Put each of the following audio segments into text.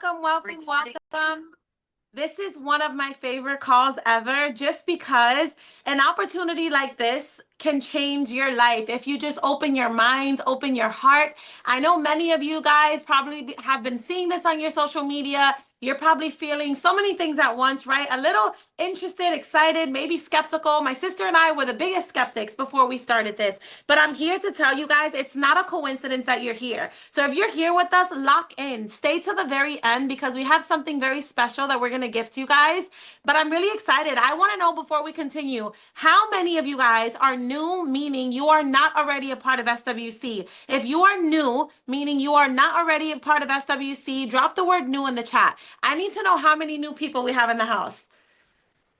welcome. This is one of my favorite calls ever, just because an opportunity like this can change your life if you just open your minds, open your heart. I know many of you guys probably have been seeing this on your social media. You're probably feeling so many things at once, right? A little interested, excited, maybe skeptical. My sister and I were the biggest skeptics before we started this. But I'm here to tell you guys, it's not a coincidence that you're here. So if you're here with us, lock in. Stay to the very end because we have something very special that we're going to gift you guys. But I'm really excited. I want to know before we continue, how many of you guys are new, meaning you are not already a part of SWC? If you are new, meaning you are not already a part of SWC, drop the word new in the chat. I need to know how many new people we have in the house.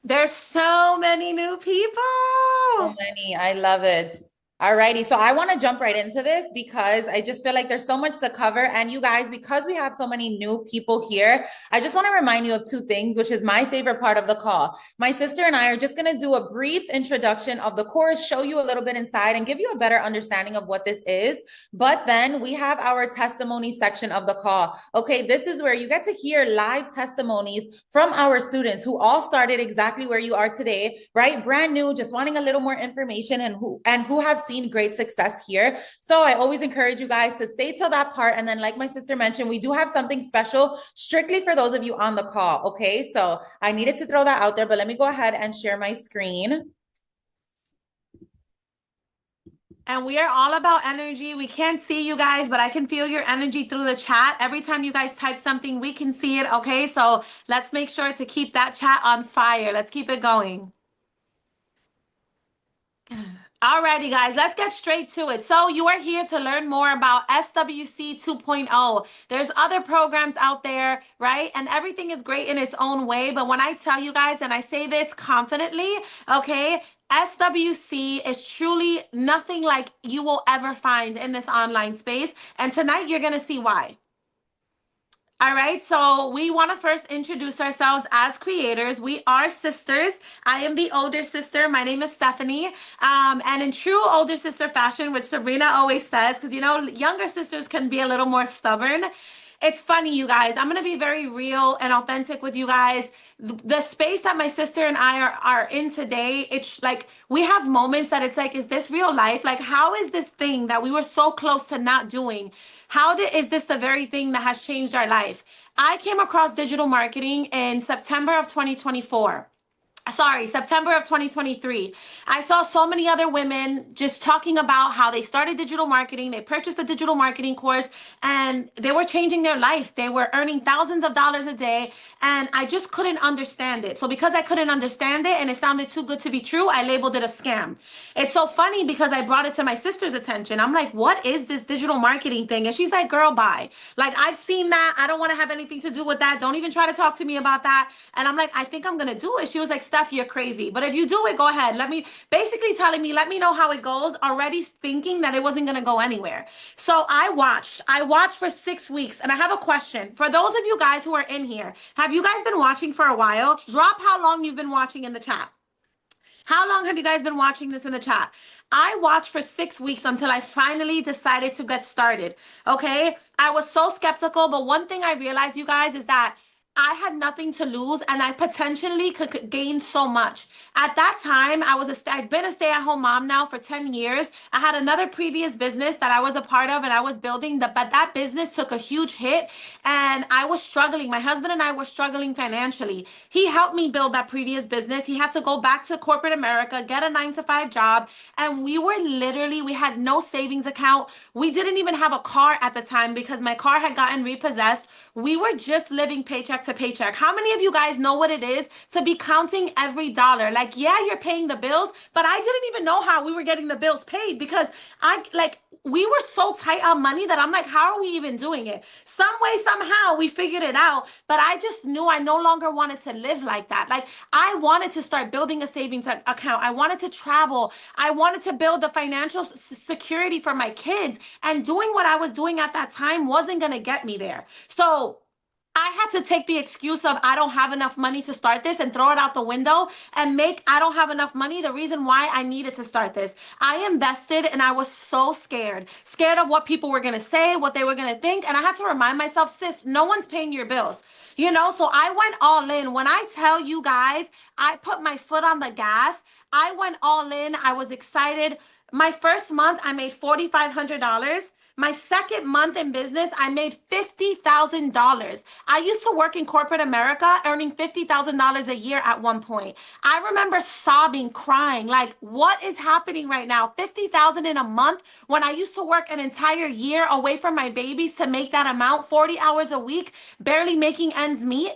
There's so many new people. So many. I love it. All righty. So I want to jump right into this because I just feel like there's so much to cover. And you guys, because we have so many new people here, I just want to remind you of two things, which is my favorite part of the call. My sister and I are just going to do a brief introduction of the course, show you a little bit inside and give you a better understanding of what this is. But then we have our testimony section of the call. Okay, this is where you get to hear live testimonies from our students who all started exactly where you are today, right? Brand new, just wanting a little more information and who have seen great success here. So I always encourage you guys to stay till that part. And then, like my sister mentioned, we do have something special strictly for those of you on the call. Okay, so I needed to throw that out there, but let me go ahead and share my screen. And we are all about energy. We can't see you guys, but I can feel your energy through the chat. Every time you guys type something, we can see it. Okay, so let's make sure to keep that chat on fire. Let's keep it going. Alrighty, guys, let's get straight to it. So you are here to learn more about SWC 2.0. There's other programs out there, right? And everything is great in its own way. But when I tell you guys, and I say this confidently, okay, SWC is truly nothing like you will ever find in this online space. And tonight you're going to see why. All right, so we want to first introduce ourselves as creators. We are sisters. I am the older sister. My name is Stephanie. And in true older sister fashion, which Sabrina always says, because younger sisters can be a little more stubborn. It's funny, you guys. I'm going to be very real and authentic with you guys. The space that my sister and I are in today, it's like we have moments that it's like, is this real life? Like, how is this thing that we were so close to not doing? Is this the very thing that has changed our life? I came across digital marketing in September of 2024. Sorry, September of 2023. I saw so many other women just talking about how they started digital marketing. They purchased a digital marketing course and they were changing their life. They were earning thousands of dollars a day. And I just couldn't understand it. So because I couldn't understand it and it sounded too good to be true, I labeled it a scam. It's so funny because I brought it to my sister's attention. I'm like, what is this digital marketing thing? And she's like, girl, bye. Like, I've seen that. I don't want to have anything to do with that. Don't even try to talk to me about that. And I'm like, I think I'm going to do it. She was like, Steph, you're crazy. But if you do it, go ahead. Basically telling me, let me know how it goes, already thinking that it wasn't going to go anywhere. So I watched for 6 weeks. And I have a question for those of you guys who are in here. Have you guys been watching for a while? Drop how long you've been watching in the chat. How long have you guys been watching this in the chat? I watched for 6 weeks until I finally decided to get started. Okay. I was so skeptical, but one thing I realized, you guys, is that I had nothing to lose and I potentially could gain so much. At that time, I'd been a stay-at-home mom now for 10 years. I had another previous business that I was a part of and I was building, but that business took a huge hit and I was struggling. My husband and I were struggling financially. He helped me build that previous business. He had to go back to corporate America, get a 9-to-5 job, and we had no savings account. We didn't even have a car at the time because my car had gotten repossessed. We were just living paycheck to paycheck. How many of you guys know what it is to be counting every dollar? Like, yeah, you're paying the bills, but I didn't even know how we were getting the bills paid because we were so tight on money that I'm like, how are we even doing it? Some way, somehow we figured it out, but I just knew I no longer wanted to live like that. Like, I wanted to start building a savings account. I wanted to travel. I wanted to build the financial security for my kids, and doing what I was doing at that time wasn't going to get me there. So I had to take the excuse of I don't have enough money to start this and throw it out the window and make I don't have enough money the reason why I needed to start this. I invested and I was so scared, scared of what people were going to say, what they were going to think. And I had to remind myself, sis, no one's paying your bills. You know, so I went all in. When I tell you guys, I put my foot on the gas. I went all in. I was excited. My first month, I made $4,500. My second month in business, I made $50,000. I used to work in corporate America, earning $50,000 a year at one point. I remember sobbing, crying, like, what is happening right now? 50,000 in a month when I used to work an entire year away from my babies to make that amount, 40 hours a week, barely making ends meet.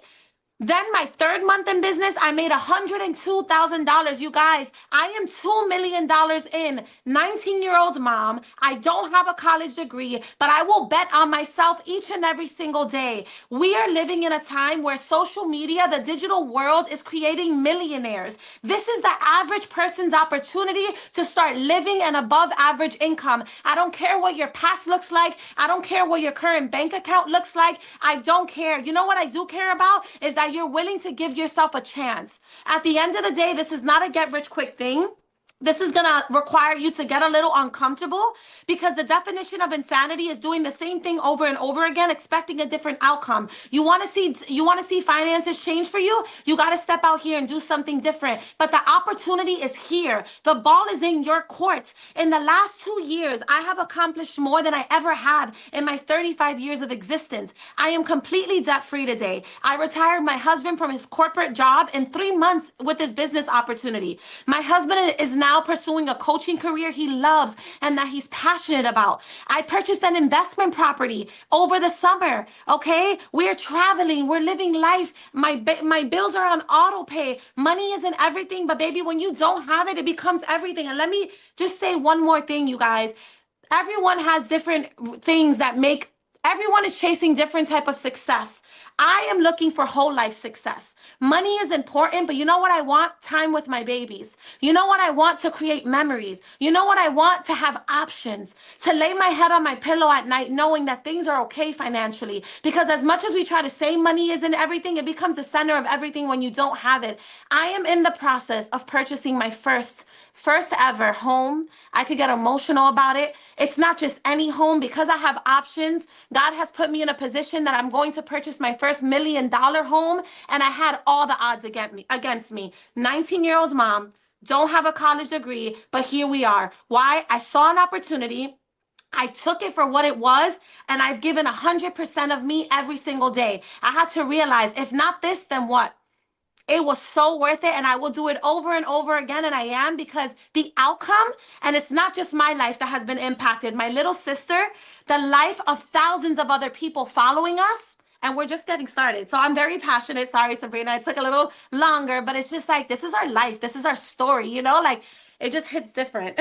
Then my third month in business, I made $102,000. You guys, I am $2 million in, 19-year-old mom. I don't have a college degree, but I will bet on myself each and every single day. We are living in a time where social media, the digital world, is creating millionaires. This is the average person's opportunity to start living an above average income. I don't care what your past looks like. I don't care what your current bank account looks like. I don't care. You know what I do care about is that you're willing to give yourself a chance. At the end of the day, this is not a get rich quick thing. This is going to require you to get a little uncomfortable because the definition of insanity is doing the same thing over and over again, expecting a different outcome. You want to see finances change for you? You got to step out here and do something different. But the opportunity is here. The ball is in your court. In the last 2 years, I have accomplished more than I ever had in my 35 years of existence. I am completely debt free today. I retired my husband from his corporate job in 3 months with this business opportunity. My husband is now pursuing a coaching career he loves and that he's passionate about. I purchased an investment property over the summer. Okay, we're traveling, we're living life. My bills are on auto pay. Money isn't everything, but baby, when you don't have it, it becomes everything. And let me just say one more thing, you guys. Everyone has different things that make everyone is chasing different type of success. I am looking for whole life success. Money is important, but you know what I want? Time with my babies. You know what I want? To create memories. You know what I want? To have options. To lay my head on my pillow at night knowing that things are okay financially. Because as much as we try to say money isn't everything, it becomes the center of everything when you don't have it. I am in the process of purchasing my first ever home. I could get emotional about it. It's not just any home because I have options. God has put me in a position that I'm going to purchase my first $1 million home. And I had all the odds against me. 19-year-old mom, don't have a college degree, but here we are. Why? I saw an opportunity. I took it for what it was, and I've given 100% of me every single day. I had to realize, if not this, then what? It was so worth it, and I will do it over and over again, and I am, because the outcome, and it's not just my life that has been impacted, my little sister, the life of thousands of other people following us, and we're just getting started. So I'm very passionate. Sorry, Sabrina, it took a little longer, but it's just like, this is our life. This is our story, you know, like it just hits different.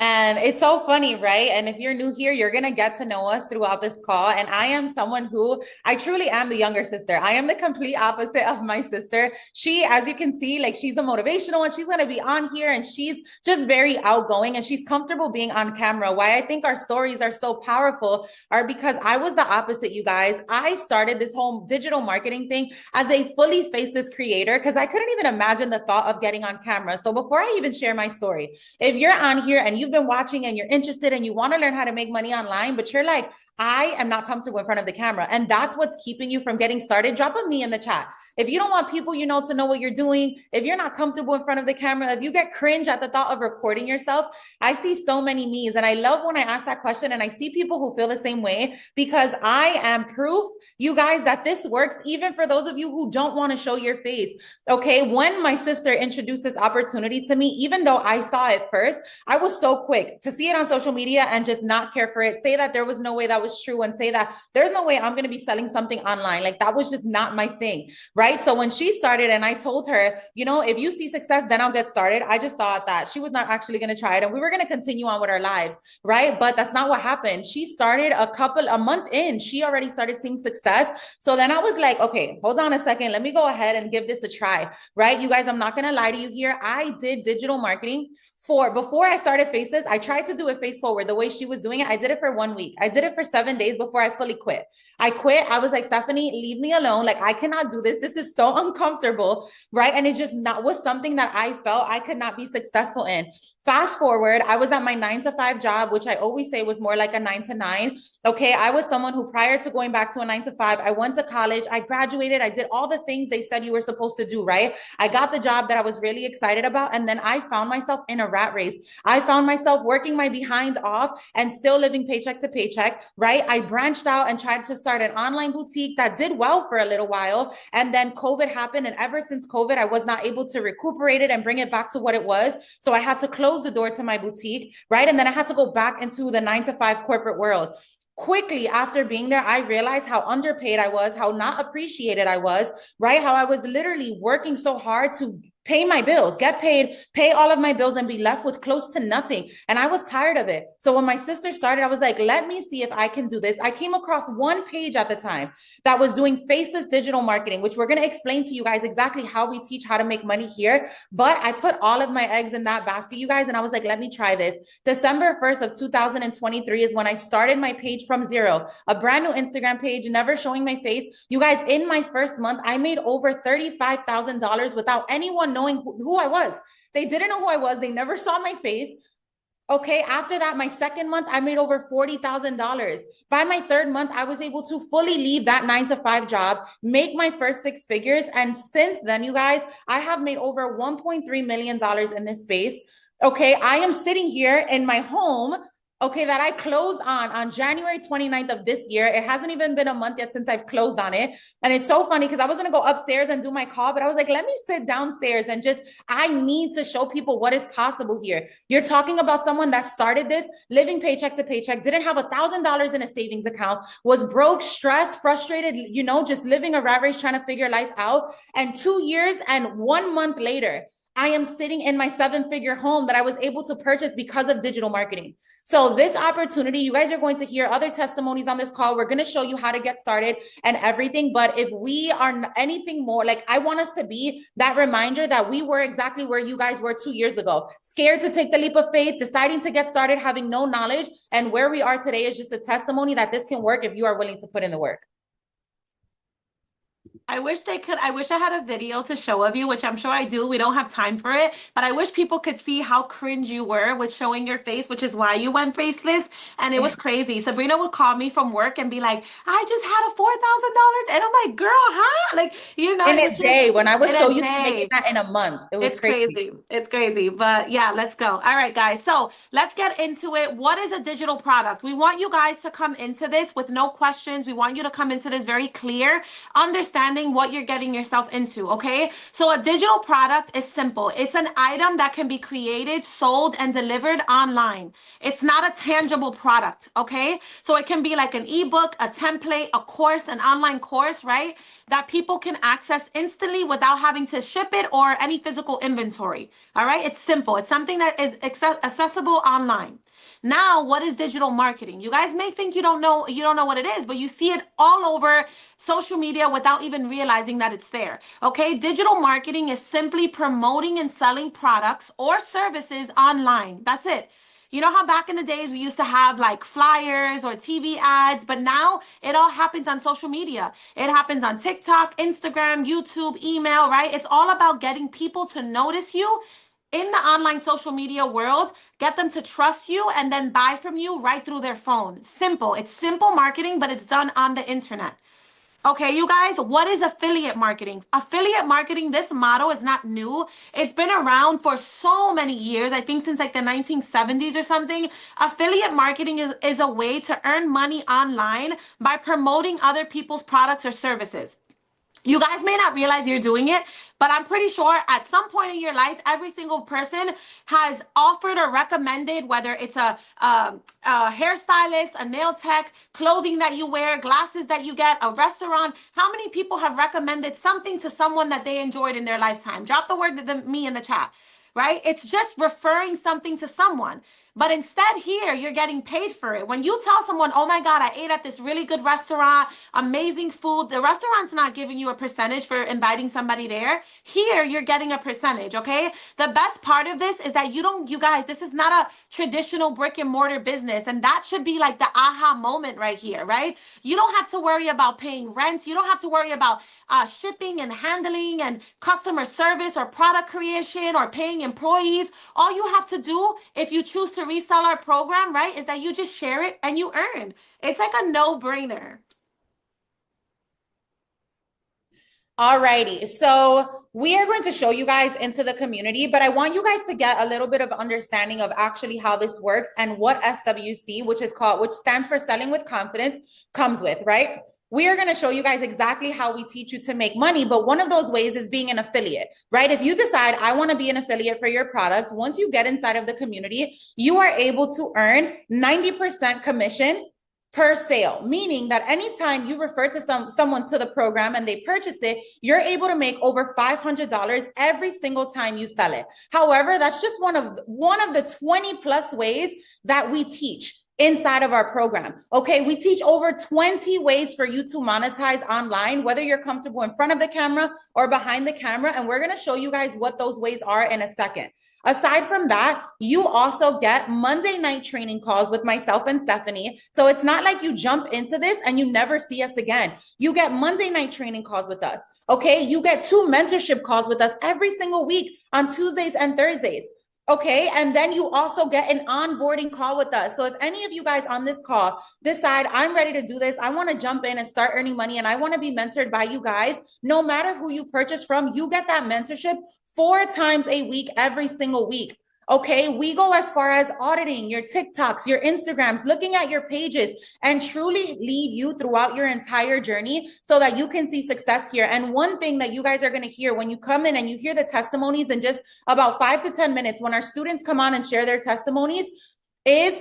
And it's so funny, right? And if you're new here, you're going to get to know us throughout this call. And I am someone who I truly am the younger sister. I am the complete opposite of my sister. She, as you can see, like she's a motivational one. She's going to be on here and she's just very outgoing and she's comfortable being on camera. Why I think our stories are so powerful are because I was the opposite, you guys. I started this whole digital marketing thing as a fully faceless creator because I couldn't even imagine the thought of getting on camera. So before I even share my story, if you're on here and you've been watching and you're interested and you want to learn how to make money online, but you're like, I am not comfortable in front of the camera, and that's what's keeping you from getting started, drop a me in the chat. If you don't want people you know to know what you're doing, if you're not comfortable in front of the camera, if you get cringe at the thought of recording yourself, I see so many me's. And I love when I ask that question and I see people who feel the same way, because I am proof, you guys, that this works even for those of you who don't want to show your face. Okay, when my sister introduced this opportunity to me, even though I saw it first, I was so quick to see it on social media and just not care for it, say that there was no way that was true, and say that there's no way I'm going to be selling something online. Like that was just not my thing, right? So when she started and I told her, you know, if you see success, then I'll get started, I just thought that she was not actually going to try it and we were going to continue on with our lives, right? But that's not what happened. She started a month in, she already started seeing success. So then I was like, okay, hold on a second, let me go ahead and give this a try, right? You guys, I'm not going to lie to you here. I did digital marketing For before I started Faceless, I tried to do it face forward the way she was doing it. I did it for 1 week. I did it for 7 days before I fully quit. I quit. I was like, Stephanie, leave me alone. Like, I cannot do this. This is so uncomfortable. Right. And it just not was something that I felt I could not be successful in. Fast forward, I was at my 9 to 5 job, which I always say was more like a 9 to 9. Okay. I was someone who, prior to going back to a 9 to 5, I went to college, I graduated, I did all the things they said you were supposed to do. Right. I got the job that I was really excited about. And then I found myself in a rat race. I found myself working my behind off and still living paycheck to paycheck. Right. I branched out and tried to start an online boutique that did well for a little while. And then COVID happened. And ever since COVID, I was not able to recuperate it and bring it back to what it was. So I had to close the door to my boutique, right? And then I had to go back into the 9 to 5 corporate world. Quickly after being there, I realized how underpaid I was, how not appreciated I was, right? How I was literally working so hard to pay my bills, get paid, pay all of my bills, and be left with close to nothing. And I was tired of it. So when my sister started, I was like, let me see if I can do this. I came across one page at the time that was doing Faceless digital marketing, which we're going to explain to you guys exactly how we teach how to make money here. But I put all of my eggs in that basket, you guys, and I was like, let me try this. December 1st of 2023 is when I started my page from zero, a brand new Instagram page, never showing my face. You guys, in my first month, I made over $35,000 without anyone knowing who I was. They didn't know who I was. They never saw my face. Okay. After that, my second month, I made over $40,000. By my third month, I was able to fully leave that 9 to 5 job, make my first 6 figures. And since then, you guys, I have made over $1.3 million in this space. Okay. I am sitting here in my home, okay, that I closed on January 29th of this year. It hasn't even been a month yet since I've closed on it. And it's so funny because I was going to go upstairs and do my call, but I was like, let me sit downstairs and just, I need to show people what is possible here. You're talking about someone that started this, living paycheck to paycheck, didn't have $1,000 in a savings account, was broke, stressed, frustrated, you know, just living a rat race, trying to figure life out. And 2 years and 1 month later, I am sitting in my 7-figure home that I was able to purchase because of digital marketing. So this opportunity, you guys are going to hear other testimonies on this call. We're going to show you how to get started and everything. But if we are anything more, like I want us to be that reminder that we were exactly where you guys were 2 years ago, scared to take the leap of faith, deciding to get started, having no knowledge. And where we are today is just a testimony that this can work if you are willing to put in the work. I wish they could. I wish I had a video to show of you, which I'm sure I do. We don't have time for it, but I wish people could see how cringe you were with showing your face, which is why you went faceless. And it was crazy. Sabrina would call me from work and be like, I just had a $4,000. And I'm like, girl, huh? Like, you know, In it a was just day, when I was in so a used to making day. that in a month, it was It's crazy. crazy. It's crazy. But yeah, let's go. All right, guys. So let's get into it. What is a digital product? We want you guys to come into this with no questions. We want you to come into this very clear, understanding what you're getting yourself into. Okay. So a digital product is simple. It's an item that can be created, sold, and delivered online. It's not a tangible product. Okay. So it can be like an ebook, a template, a course, an online course, right? That people can access instantly without having to ship it or any physical inventory. All right. It's simple. It's something that is accessible online. Now, what is digital marketing? You guys may think you don't know what it is, but you see it all over social media without even realizing that it's there. Okay? Digital marketing is simply promoting and selling products or services online. That's it. You know how back in the days we used to have like flyers or TV ads, but now it all happens on social media. It happens on TikTok, Instagram, YouTube, email, right? It's all about getting people to notice you in the online social media world, get them to trust you, and then buy from you right through their phone. Simple. It's simple marketing, but it's done on the internet. Okay, you guys, what is affiliate marketing? Affiliate marketing, this model is not new. It's been around for so many years, I think since like the 1970s or something. Affiliate marketing is a way to earn money online by promoting other people's products or services. You guys may not realize you're doing it, but I'm pretty sure at some point in your life, every single person has offered or recommended, whether it's a hairstylist, a nail tech, clothing that you wear, glasses that you get, a restaurant. How many people have recommended something to someone that they enjoyed in their lifetime? Drop the word to me in the chat, right? It's just referring something to someone. But instead, here, you're getting paid for it. When you tell someone, oh my God, I ate at this really good restaurant, amazing food, the restaurant's not giving you a percentage for inviting somebody there. Here, you're getting a percentage, okay? The best part of this is that you guys, this is not a traditional brick and mortar business. And that should be like the aha moment right here, right? You don't have to worry about paying rent. You don't have to worry about shipping and handling and customer service or product creation or paying employees. All you have to do if you choose to resell our program, right, is that you just share it and you earn. It's like a no-brainer. Alrighty, so we are going to show you guys into the community, but I want you guys to get a little bit of understanding of actually how this works and what SWC, which stands for Selling with Confidence, comes with, right? We are going to show you guys exactly how we teach you to make money, but one of those ways is being an affiliate, right? If you decide I want to be an affiliate for your product, once you get inside of the community, you are able to earn 90% commission per sale, meaning that anytime you refer to someone to the program and they purchase it, you're able to make over $500 every single time you sell it. However, that's just one of the 20 plus ways that we teach inside of our program. Okay, we teach over 20 ways for you to monetize online, whether you're comfortable in front of the camera or behind the camera, and we're going to show you guys what those ways are in a second. Aside from that, you also get Monday night training calls with myself and Stephanie. So it's not like you jump into this and you never see us again. You get Monday night training calls with us. Okay. You get 2 mentorship calls with us every single week on Tuesdays and Thursdays. Okay. And then you also get an onboarding call with us. So if any of you guys on this call decide I'm ready to do this, I want to jump in and start earning money and I want to be mentored by you guys, no matter who you purchase from, you get that mentorship 4 times a week, every single week. Okay, we go as far as auditing your TikToks, your Instagrams, looking at your pages, and truly lead you throughout your entire journey so that you can see success here. And one thing that you guys are going to hear when you come in and you hear the testimonies in just about 5 to 10 minutes, when our students come on and share their testimonies, is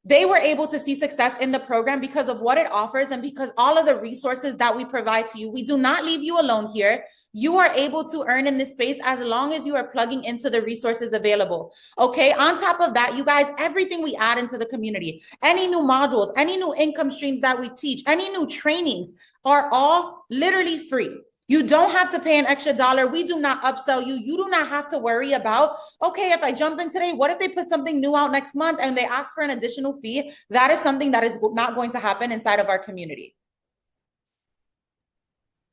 they were able to see success in the program because of what it offers and because all of the resources that we provide to you. We do not leave you alone here. You are able to earn in this space as long as you are plugging into the resources available. Okay. On top of that, you guys, everything we add into the community, any new modules, any new income streams that we teach, any new trainings are all literally free. You don't have to pay an extra dollar. We do not upsell you. You do not have to worry about, okay, if I jump in today, what if they put something new out next month and they ask for an additional fee? That is something that is not going to happen inside of our community.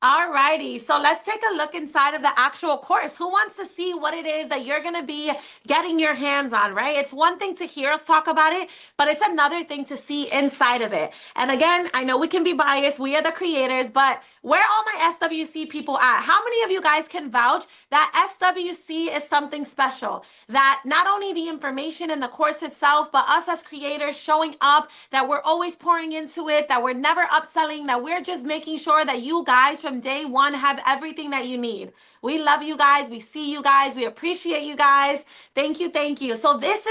All righty, so let's take a look inside of the actual course. Who wants to see what it is that you're going to be getting your hands on, right? It's one thing to hear us talk about it, but it's another thing to see inside of it. And again, I know we can be biased. We are the creators, but where are all my SWC people at? How many of you guys can vouch that SWC is something special? That not only the information in the course itself, but us as creators showing up, that we're always pouring into it, that we're never upselling, that we're just making sure that you guys from day one have everything that you need. We love you guys. We see you guys. We appreciate you guys. Thank you. Thank you. So this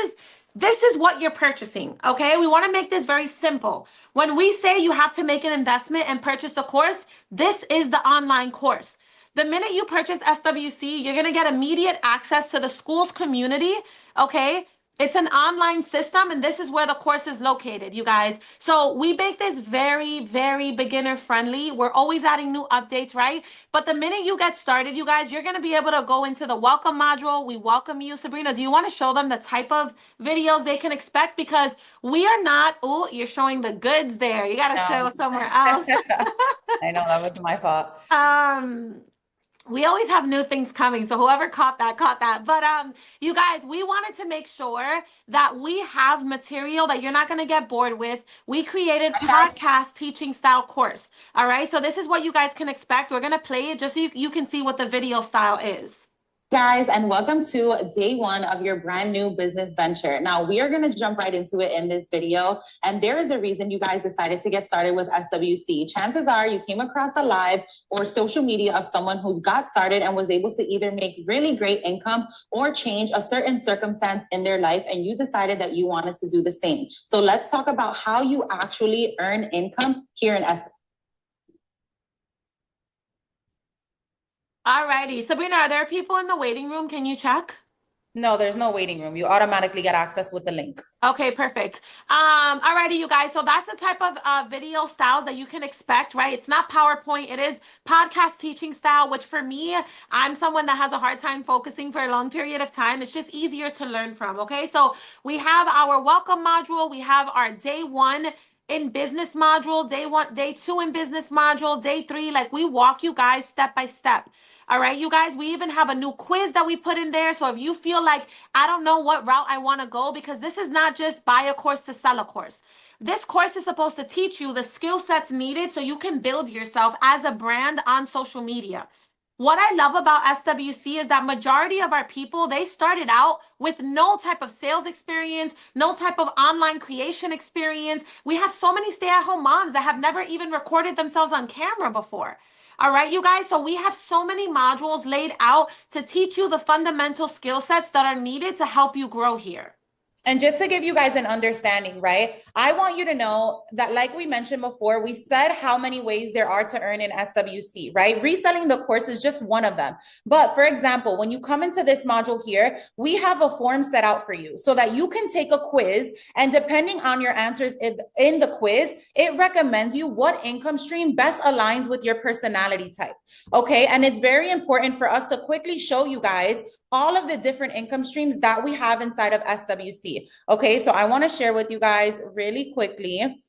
is what you're purchasing, okay? We want to make this very simple. When we say you have to make an investment and purchase the course, this is the online course. The minute you purchase SWC, you're going to get immediate access to the school's community, okay? It's an online system, and this is where the course is located, you guys. So we make this very, very beginner friendly. We're always adding new updates, right? But the minute you get started, you guys, you're going to be able to go into the welcome module. We welcome you. Sabrina, do you want to show them the type of videos they can expect? Because we are not, oh, you're showing the goods there. You got to show somewhere else. I know that was my fault. We always have new things coming, so whoever caught that caught that. But you guys, we wanted to make sure that we have material that you're not going to get bored with. We created podcast teaching style course. All right, so this is what you guys can expect. We're going to play it just so you can see what the video style is. Guys, and welcome to day 1 of your brand new business venture. Now, we are going to jump right into it in this video, and there is a reason you guys decided to get started with SWC. Chances are you came across a live or social media of someone who got started and was able to either make really great income or change a certain circumstance in their life, and you decided that you wanted to do the same. So let's talk about how you actually earn income here in SWC. All righty. Sabrina, are there people in the waiting room? Can you check? No, there's no waiting room. You automatically get access with the link. Okay, perfect. Alrighty, you guys. So that's the type of video styles that you can expect, right? It's not PowerPoint. It is podcast teaching style, which for me, I'm someone that has a hard time focusing for a long period of time. It's just easier to learn from. Okay, so we have our welcome module. We have our day one in business module, day one, day two in business module, day three. Like we walk you guys step by step. All right, you guys, we even have a new quiz that we put in there. So if you feel like I don't know what route I want to go, because this is not just buy a course to sell a course. This course is supposed to teach you the skill sets needed so you can build yourself as a brand on social media. What I love about SWC is that majority of our people, they started out with no type of sales experience, no type of online creation experience. We have so many stay-at-home moms that have never even recorded themselves on camera before. All right, you guys. So we have so many modules laid out to teach you the fundamental skill sets that are needed to help you grow here. And just to give you guys an understanding, right? I want you to know that, like we mentioned before, we said how many ways there are to earn in SWC, right? Reselling the course is just one of them. But for example, when you come into this module here, we have a form set out for you so that you can take a quiz. And depending on your answers in the quiz, it recommends you what income stream best aligns with your personality type. Okay. And it's very important for us to quickly show you guys all of the different income streams that we have inside of SWC. Okay, so I want to share with you guys really quickly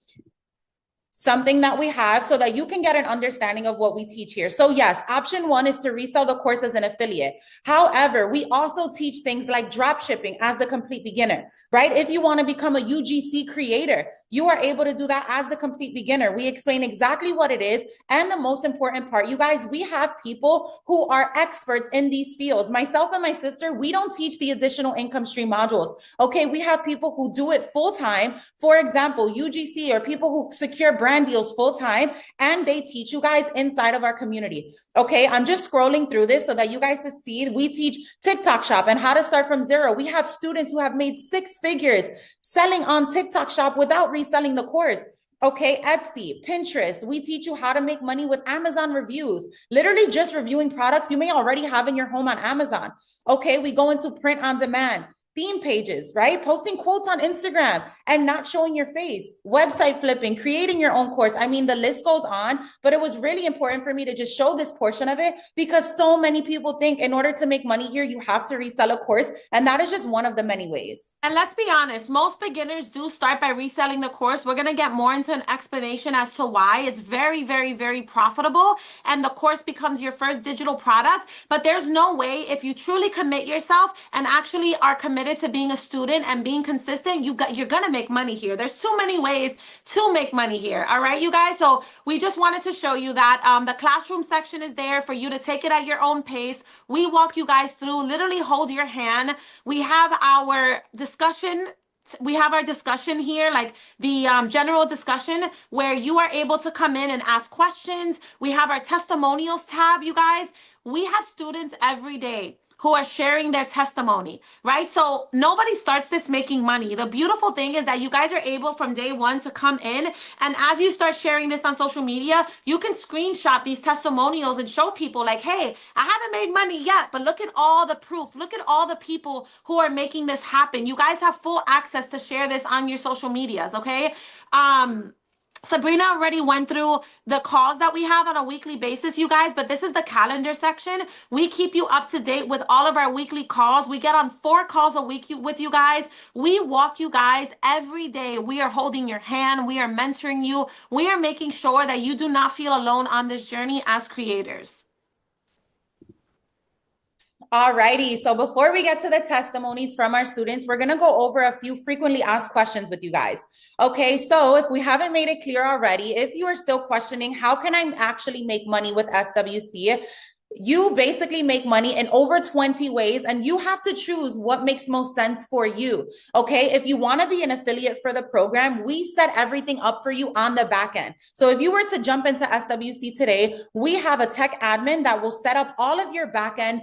something that we have so that you can get an understanding of what we teach here. So yes, option one is to resell the course as an affiliate. However, we also teach things like drop shipping as the complete beginner, right? If you want to become a UGC creator, you are able to do that as the complete beginner. We explain exactly what it is. And the most important part, you guys, we have people who are experts in these fields. Myself and my sister, we don't teach the additional income stream modules. Okay, we have people who do it full time. For example, UGC, or people who secure brand deals full time, and they teach you guys inside of our community. Okay, I'm just scrolling through this so that you guys can see. We teach TikTok shop and how to start from zero. We have students who have made 6 figures selling on TikTok shop without reselling the course. Okay, Etsy, Pinterest. We teach you how to make money with Amazon reviews, literally just reviewing products you may already have in your home on Amazon. Okay, we go into print on demand, theme pages, right? Posting quotes on Instagram and not showing your face, website flipping, creating your own course. I mean, the list goes on, but it was really important for me to just show this portion of it because so many people think in order to make money here, you have to resell a course. And that is just one of the many ways. And let's be honest, most beginners do start by reselling the course. We're going to get more into an explanation as to why. It's very, very, very profitable. And the course becomes your first digital product. But there's no way, if you truly commit yourself and actually are committed to being a student and being consistent, you're going to make money here. There's too many ways to make money here. All right, you guys. So we just wanted to show you that the classroom section is there for you to take it at your own pace. We walk you guys through, literally hold your hand. We have our discussion. We have our discussion here, like the general discussion where you are able to come in and ask questions. We have our testimonials tab, you guys. We have students every day who are sharing their testimony, right? So nobody starts this making money. The beautiful thing is that you guys are able from day one to come in, and as you start sharing this on social media, you can screenshot these testimonials and show people like, hey, I haven't made money yet, but look at all the proof. Look at all the people who are making this happen. You guys have full access to share this on your social medias, okay? Sabrina already went through the calls that we have on a weekly basis, you guys, but this is the calendar section. We keep you up to date with all of our weekly calls. We get on 4 calls a week with you guys. We walk you guys every day. We are holding your hand. We are mentoring you. We are making sure that you do not feel alone on this journey as creators. Alrighty, so before we get to the testimonies from our students, we're going to go over a few frequently asked questions with you guys. Okay, so if we haven't made it clear already, if you are still questioning, how can I actually make money with SWC? You basically make money in over 20 ways, and you have to choose what makes most sense for you. Okay, if you want to be an affiliate for the program, we set everything up for you on the back end. So if you were to jump into SWC today, we have a tech admin that will set up all of your back end,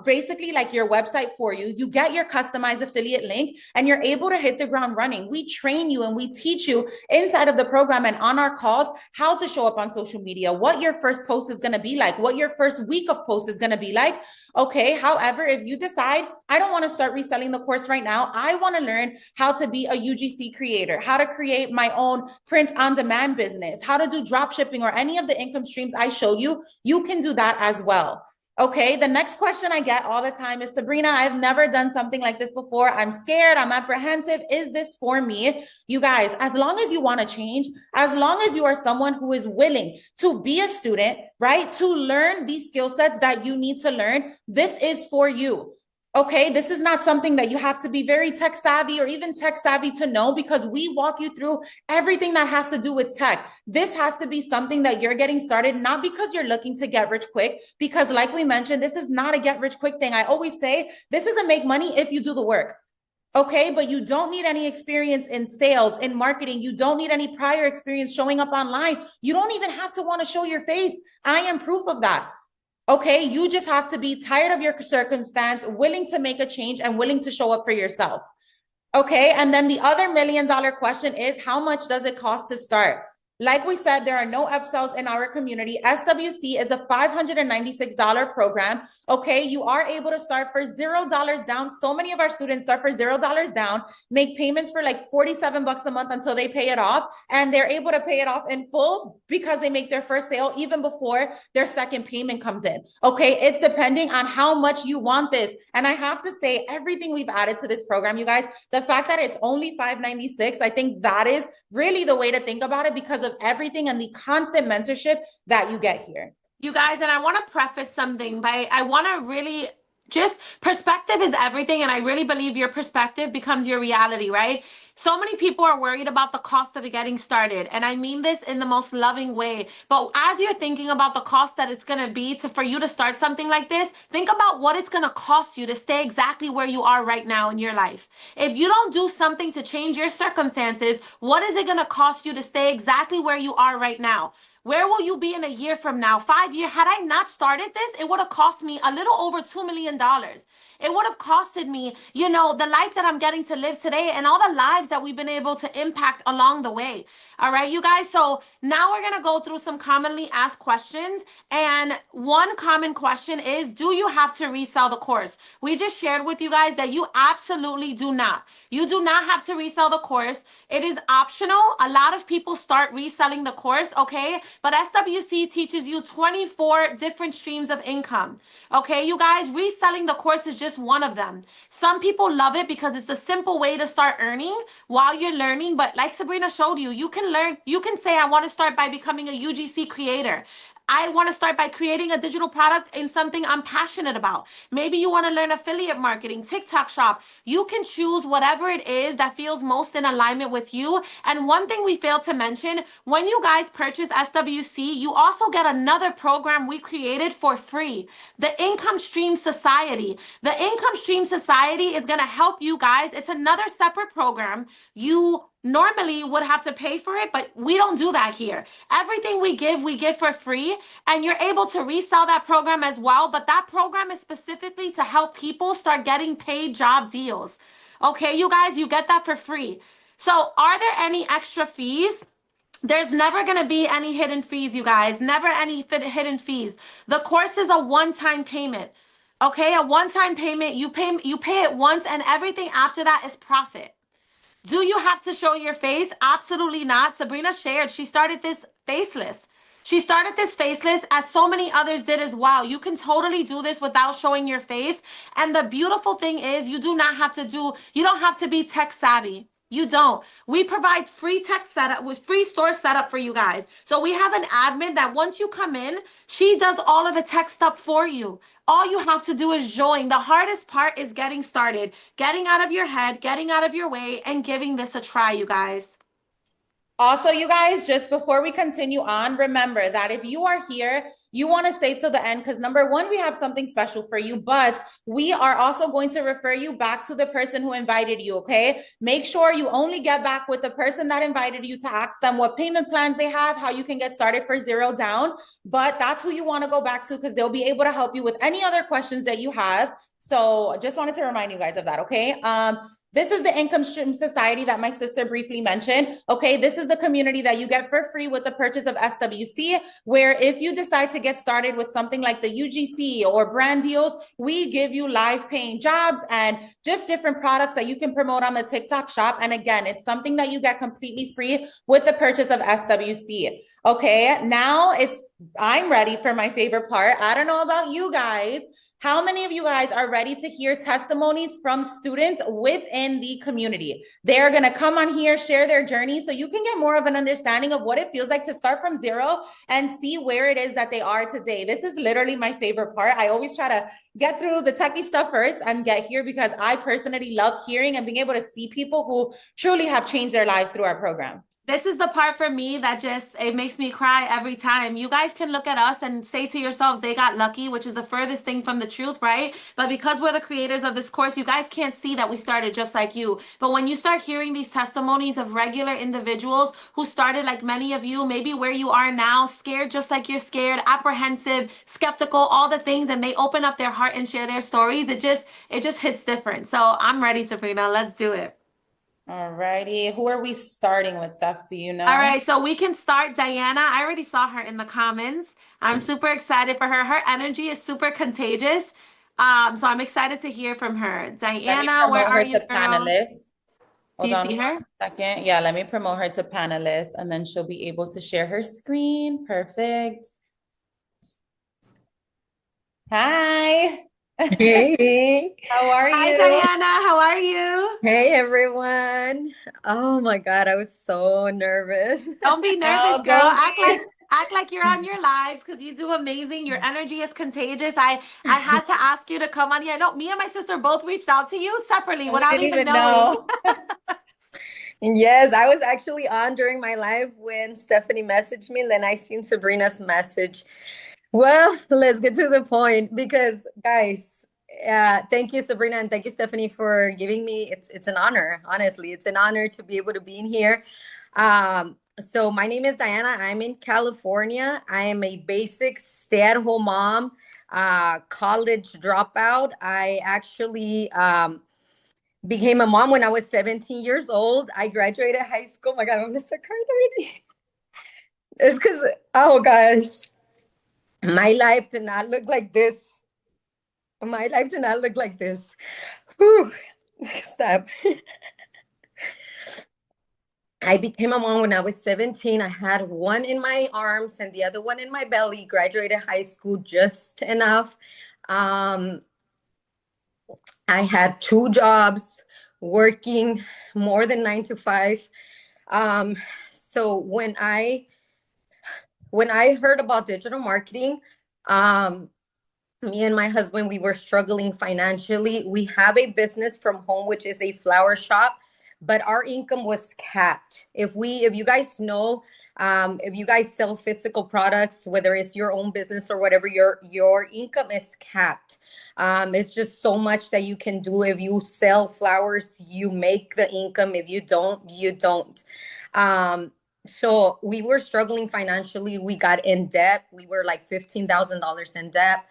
basically like your website for you. You get your customized affiliate link and you're able to hit the ground running. We train you and we teach you inside of the program and on our calls how to show up on social media, what your first post is going to be like, what your first week week of posts is going to be like. Okay. However, if you decide, I don't want to start reselling the course right now, I want to learn how to be a UGC creator, how to create my own print on demand business, how to do drop shipping or any of the income streams I showed you, you can do that as well. Okay, the next question I get all the time is, Sabrina, I've never done something like this before. I'm scared, I'm apprehensive. Is this for me? You guys, as long as you want to change, as long as you are someone who is willing to be a student, right, to learn these skill sets that you need to learn, this is for you. Okay, this is not something that you have to be very tech savvy or even tech savvy to know, because we walk you through everything that has to do with tech. This has to be something that you're getting started, not because you're looking to get rich quick, because like we mentioned, this is not a get rich quick thing. I always say this is a make money if you do the work. Okay, but you don't need any experience in sales, in marketing. You don't need any prior experience showing up online. You don't even have to want to show your face. I am proof of that. Okay, you just have to be tired of your circumstance, willing to make a change and willing to show up for yourself. Okay, and then the other $1 million question is, how much does it cost to start? Like we said, there are no upsells in our community. SWC is a $596 program. Okay, you are able to start for $0 down. So many of our students start for $0 down, make payments for like 47 bucks a month until they pay it off. And they're able to pay it off in full because they make their first sale even before their second payment comes in. Okay, it's depending on how much you want this. And I have to say, everything we've added to this program, you guys, the fact that it's only $596, I think that is really the way to think about it, because of everything and the constant mentorship that you get here. You guys, and I want to preface something by, I want to really just, perspective is everything. And I really believe your perspective becomes your reality, right? So many people are worried about the cost of getting started. And I mean this in the most loving way. But as you're thinking about the cost that it's going to be for you to start something like this, think about what it's going to cost you to stay exactly where you are right now in your life. If you don't do something to change your circumstances, what is it going to cost you to stay exactly where you are right now? Where will you be in a year from now, 5 years? Had I not started this, it would have cost me a little over $2 million. It would have costed me, you know, the life that I'm getting to live today and all the lives that we've been able to impact along the way. All right, you guys. So now we're going to go through some commonly asked questions. And one common question is, do you have to resell the course? We just shared with you guys that you absolutely do not. You do not have to resell the course. It is optional. A lot of people start reselling the course, okay? But SWC teaches you 24 different streams of income. Okay, you guys, reselling the course is just one of them. Some people love it because it's a simple way to start earning while you're learning. But like Sabrina showed you, you can learn, you can say, I want to start by becoming a UGC creator. I want to start by creating a digital product in something I'm passionate about. Maybe you want to learn affiliate marketing, TikTok shop. You can choose whatever it is that feels most in alignment with you. And one thing we failed to mention, when you guys purchase SWC, you also get another program we created for free, the Income Stream Society. The Income Stream Society is going to help you guys. It's another separate program. You normally would have to pay for it, but we don't do that here. Everything we give for free, and you're able to resell that program as well. But that program is specifically to help people start getting paid job deals. Okay, you guys, you get that for free. So are there any extra fees? There's never going to be any hidden fees, you guys. Never any hidden fees. The course is a one-time payment. Okay, a one-time payment. You pay it once, and everything after that is profit. Do you have to show your face? Absolutely not. Sabrina shared, she started this faceless. She started this faceless, as so many others did as well. You can totally do this without showing your face. And the beautiful thing is, you don't have to be tech savvy. You don't. We provide free tech setup with free store setup for you guys. So we have an admin that once you come in, she does all of the tech stuff for you. All you have to do is join. The hardest part is getting started, getting out of your head, getting out of your way, and giving this a try, you guys. Also, you guys, just before we continue on, remember that if you are here, you want to stay till the end, because number one, we have something special for you, but we are also going to refer you back to the person who invited you, okay? Make sure you only get back with the person that invited you to ask them what payment plans they have, how you can get started for $0 down, but that's who you want to go back to, because they'll be able to help you with any other questions that you have. So just wanted to remind you guys of that, okay? This is the income stream society that my sister briefly mentioned. Okay, this is the community that you get for free with the purchase of SWC, where if you decide to get started with something like the UGC or brand deals, we give you live paying jobs and just different products that you can promote on the TikTok shop. And again, it's something that you get completely free with the purchase of SWC. Okay, now I'm ready for my favorite part. I don't know about you guys. How many of you guys are ready to hear testimonies from students within the community? They're going to come on here, share their journey so you can get more of an understanding of what it feels like to start from zero and see where it is that they are today. This is literally my favorite part. I always try to get through the techie stuff first and get here because I personally love hearing and being able to see people who truly have changed their lives through our program. This is the part for me that it makes me cry every time. You guys can look at us and say to yourselves, they got lucky, which is the furthest thing from the truth, right? But because we're the creators of this course, you guys can't see that we started just like you. But when you start hearing these testimonies of regular individuals who started like many of you, maybe where you are now, scared just like you're scared, apprehensive, skeptical, all the things, and they open up their heart and share their stories, it just hits different. So I'm ready, Sabrina. Let's do it. All righty. Who are we starting with, Steph? Do you know? All right, so we can start Diana. I already saw her in the comments. I'm super excited for her. Her energy is super contagious. So I'm excited to hear from her. Diana, where are you, girl? Panelist. Do you see her? Second. Yeah, let me promote her to panelist and then she'll be able to share her screen. Perfect. Hi. Hey. How are you? Hi, Diana. How are you? Hey, everyone. Oh my God, I was so nervous. Don't be nervous, girl. Act like you're on your lives because you do amazing. Your energy is contagious. I had to ask you to come on here. I know me and my sister both reached out to you separately without even knowing. Yes, I was actually on during my live when Stephanie messaged me, and then I seen Sabrina's message. Well, let's get to the point because, guys, thank you, Sabrina, and thank you, Stephanie, for giving me. It's an honor, honestly. It's an honor to be able to be in here. So my name is Diana. I'm in California. I am a basic stay-at-home mom, college dropout. I actually became a mom when I was 17 years old. I graduated high school. Oh my God, I'm gonna start crying already. It's because, oh gosh. My life did not look like this. My life did not look like this. Whew. Stop. I became a mom when I was 17. I had one in my arms and the other one in my belly. Graduated high school just enough. I had 2 jobs, working more than 9 to 5. So when I heard about digital marketing, me and my husband, we were struggling financially. We have a business from home, which is a flower shop, but our income was capped. If you guys know, if you guys sell physical products, whether it's your own business or whatever, your income is capped. It's just so much that you can do. If you sell flowers, you make the income. If you don't, you don't. So we were struggling financially. We got in debt. We were like $15,000 in debt.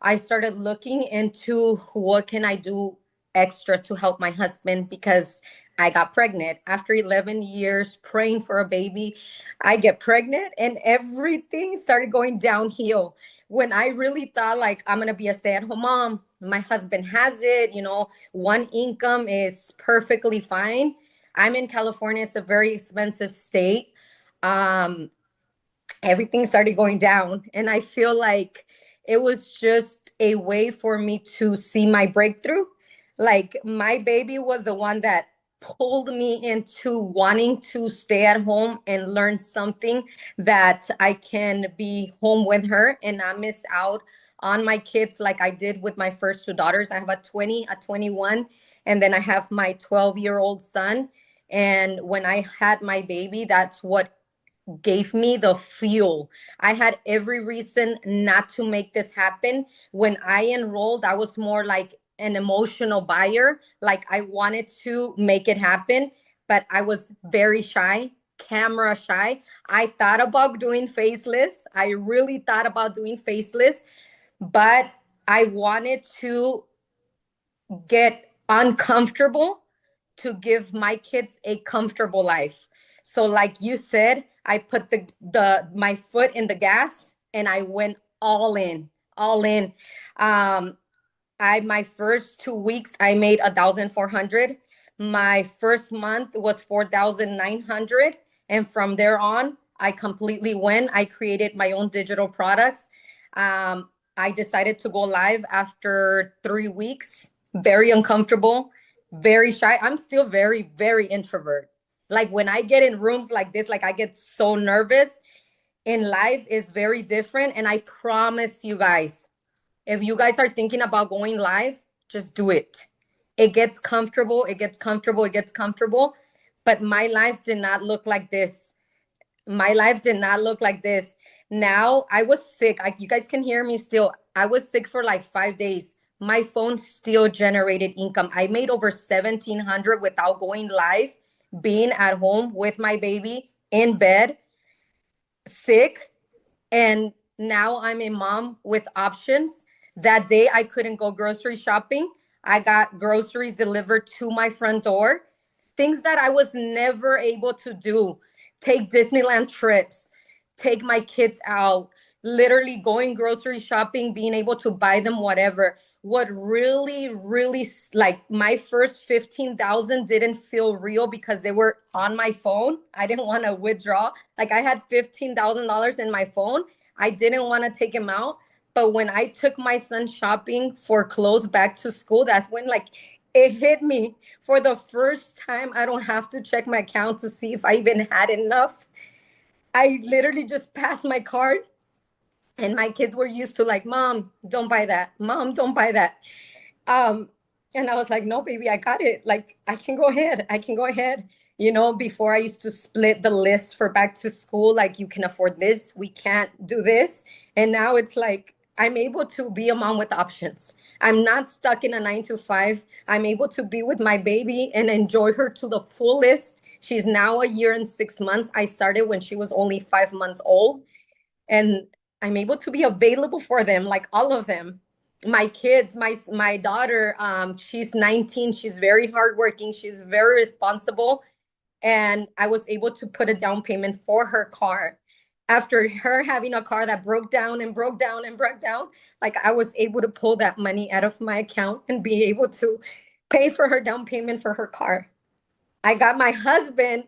I started looking into what can I do extra to help my husband because I got pregnant. After 11 years praying for a baby, I get pregnant and everything started going downhill. When I really thought like I'm going to be a stay-at-home mom, my husband has it, one income is perfectly fine. I'm in California. It's a very expensive state. Everything started going down and I feel like it was just a way for me to see my breakthrough. Like my baby was the one that pulled me into wanting to stay at home and learn something that I can be home with her and not miss out on my kids like I did with my first 2 daughters. I have a 20, a 21, and then I have my 12-year-old son. And when I had my baby, that's what gave me the fuel. I had every reason not to make this happen. When I enrolled, I was more like an emotional buyer. Like I wanted to make it happen, but I was very shy, camera shy. I thought about doing faceless. I really thought about doing faceless, but I wanted to get uncomfortable to give my kids a comfortable life. So like you said, I put the my foot in the gas and I went all in, all in. My first 2 weeks I made 1,400. My first month was 4,900, and from there on I completely went. I created my own digital products. I decided to go live after 3 weeks. Very uncomfortable, very shy. I'm still very, very introvert. Like when I get in rooms like this, like I get so nervous. In life is very different, and I promise you guys, if you guys are thinking about going live, just do it. It gets comfortable, it gets comfortable, it gets comfortable. But my life did not look like this. My life did not look like this. Now I was sick. You guys can hear me still. I was sick for like 5 days. My phone still generated income. I made over 1,700 without going live, being at home with my baby in bed, sick. And now I'm a mom with options. That day I couldn't go grocery shopping. I got groceries delivered to my front door. Things that I was never able to do. Take Disneyland trips, take my kids out, literally going grocery shopping, being able to buy them whatever. What really, really, like my first 15,000 didn't feel real because they were on my phone. I didn't want to withdraw. Like I had $15,000 in my phone. I didn't want to take him out. But when I took my son shopping for clothes back to school, that's when like it hit me for the first time. I don't have to check my account to see if I even had enough. I literally just passed my card, and my kids were used to like, Mom, don't buy that. Mom, don't buy that. Um, and I was like, no, baby, I got it. Like, I can go ahead. I can go ahead. You know, before I used to split the list for back to school, like, you can afford this, we can't do this. And now it's like, I'm able to be a mom with options. I'm not stuck in a 9 to 5. I'm able to be with my baby and enjoy her to the fullest. She's now a year and 6 months. I started when she was only 5 months old. And I'm able to be available for them, like all of them. My kids, my daughter, she's 19. She's very hardworking. She's very responsible. And I was able to put a down payment for her car. After her having a car that broke down and broke down and broke down, like I was able to pull that money out of my account and be able to pay for her down payment for her car. I got my husband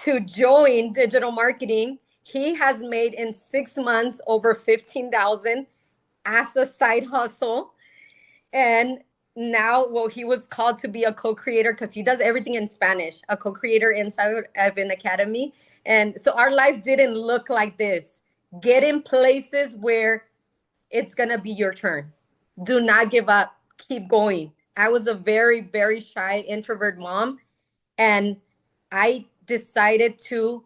to join digital marketing. He has made in 6 months over 15,000 as a side hustle. And now, well, he was called to be a co-creator because he does everything in Spanish, a co-creator inside of an academy. And so our life didn't look like this. Get in places where it's going to be your turn. Do not give up. Keep going. I was a very, very shy introvert mom. And I decided to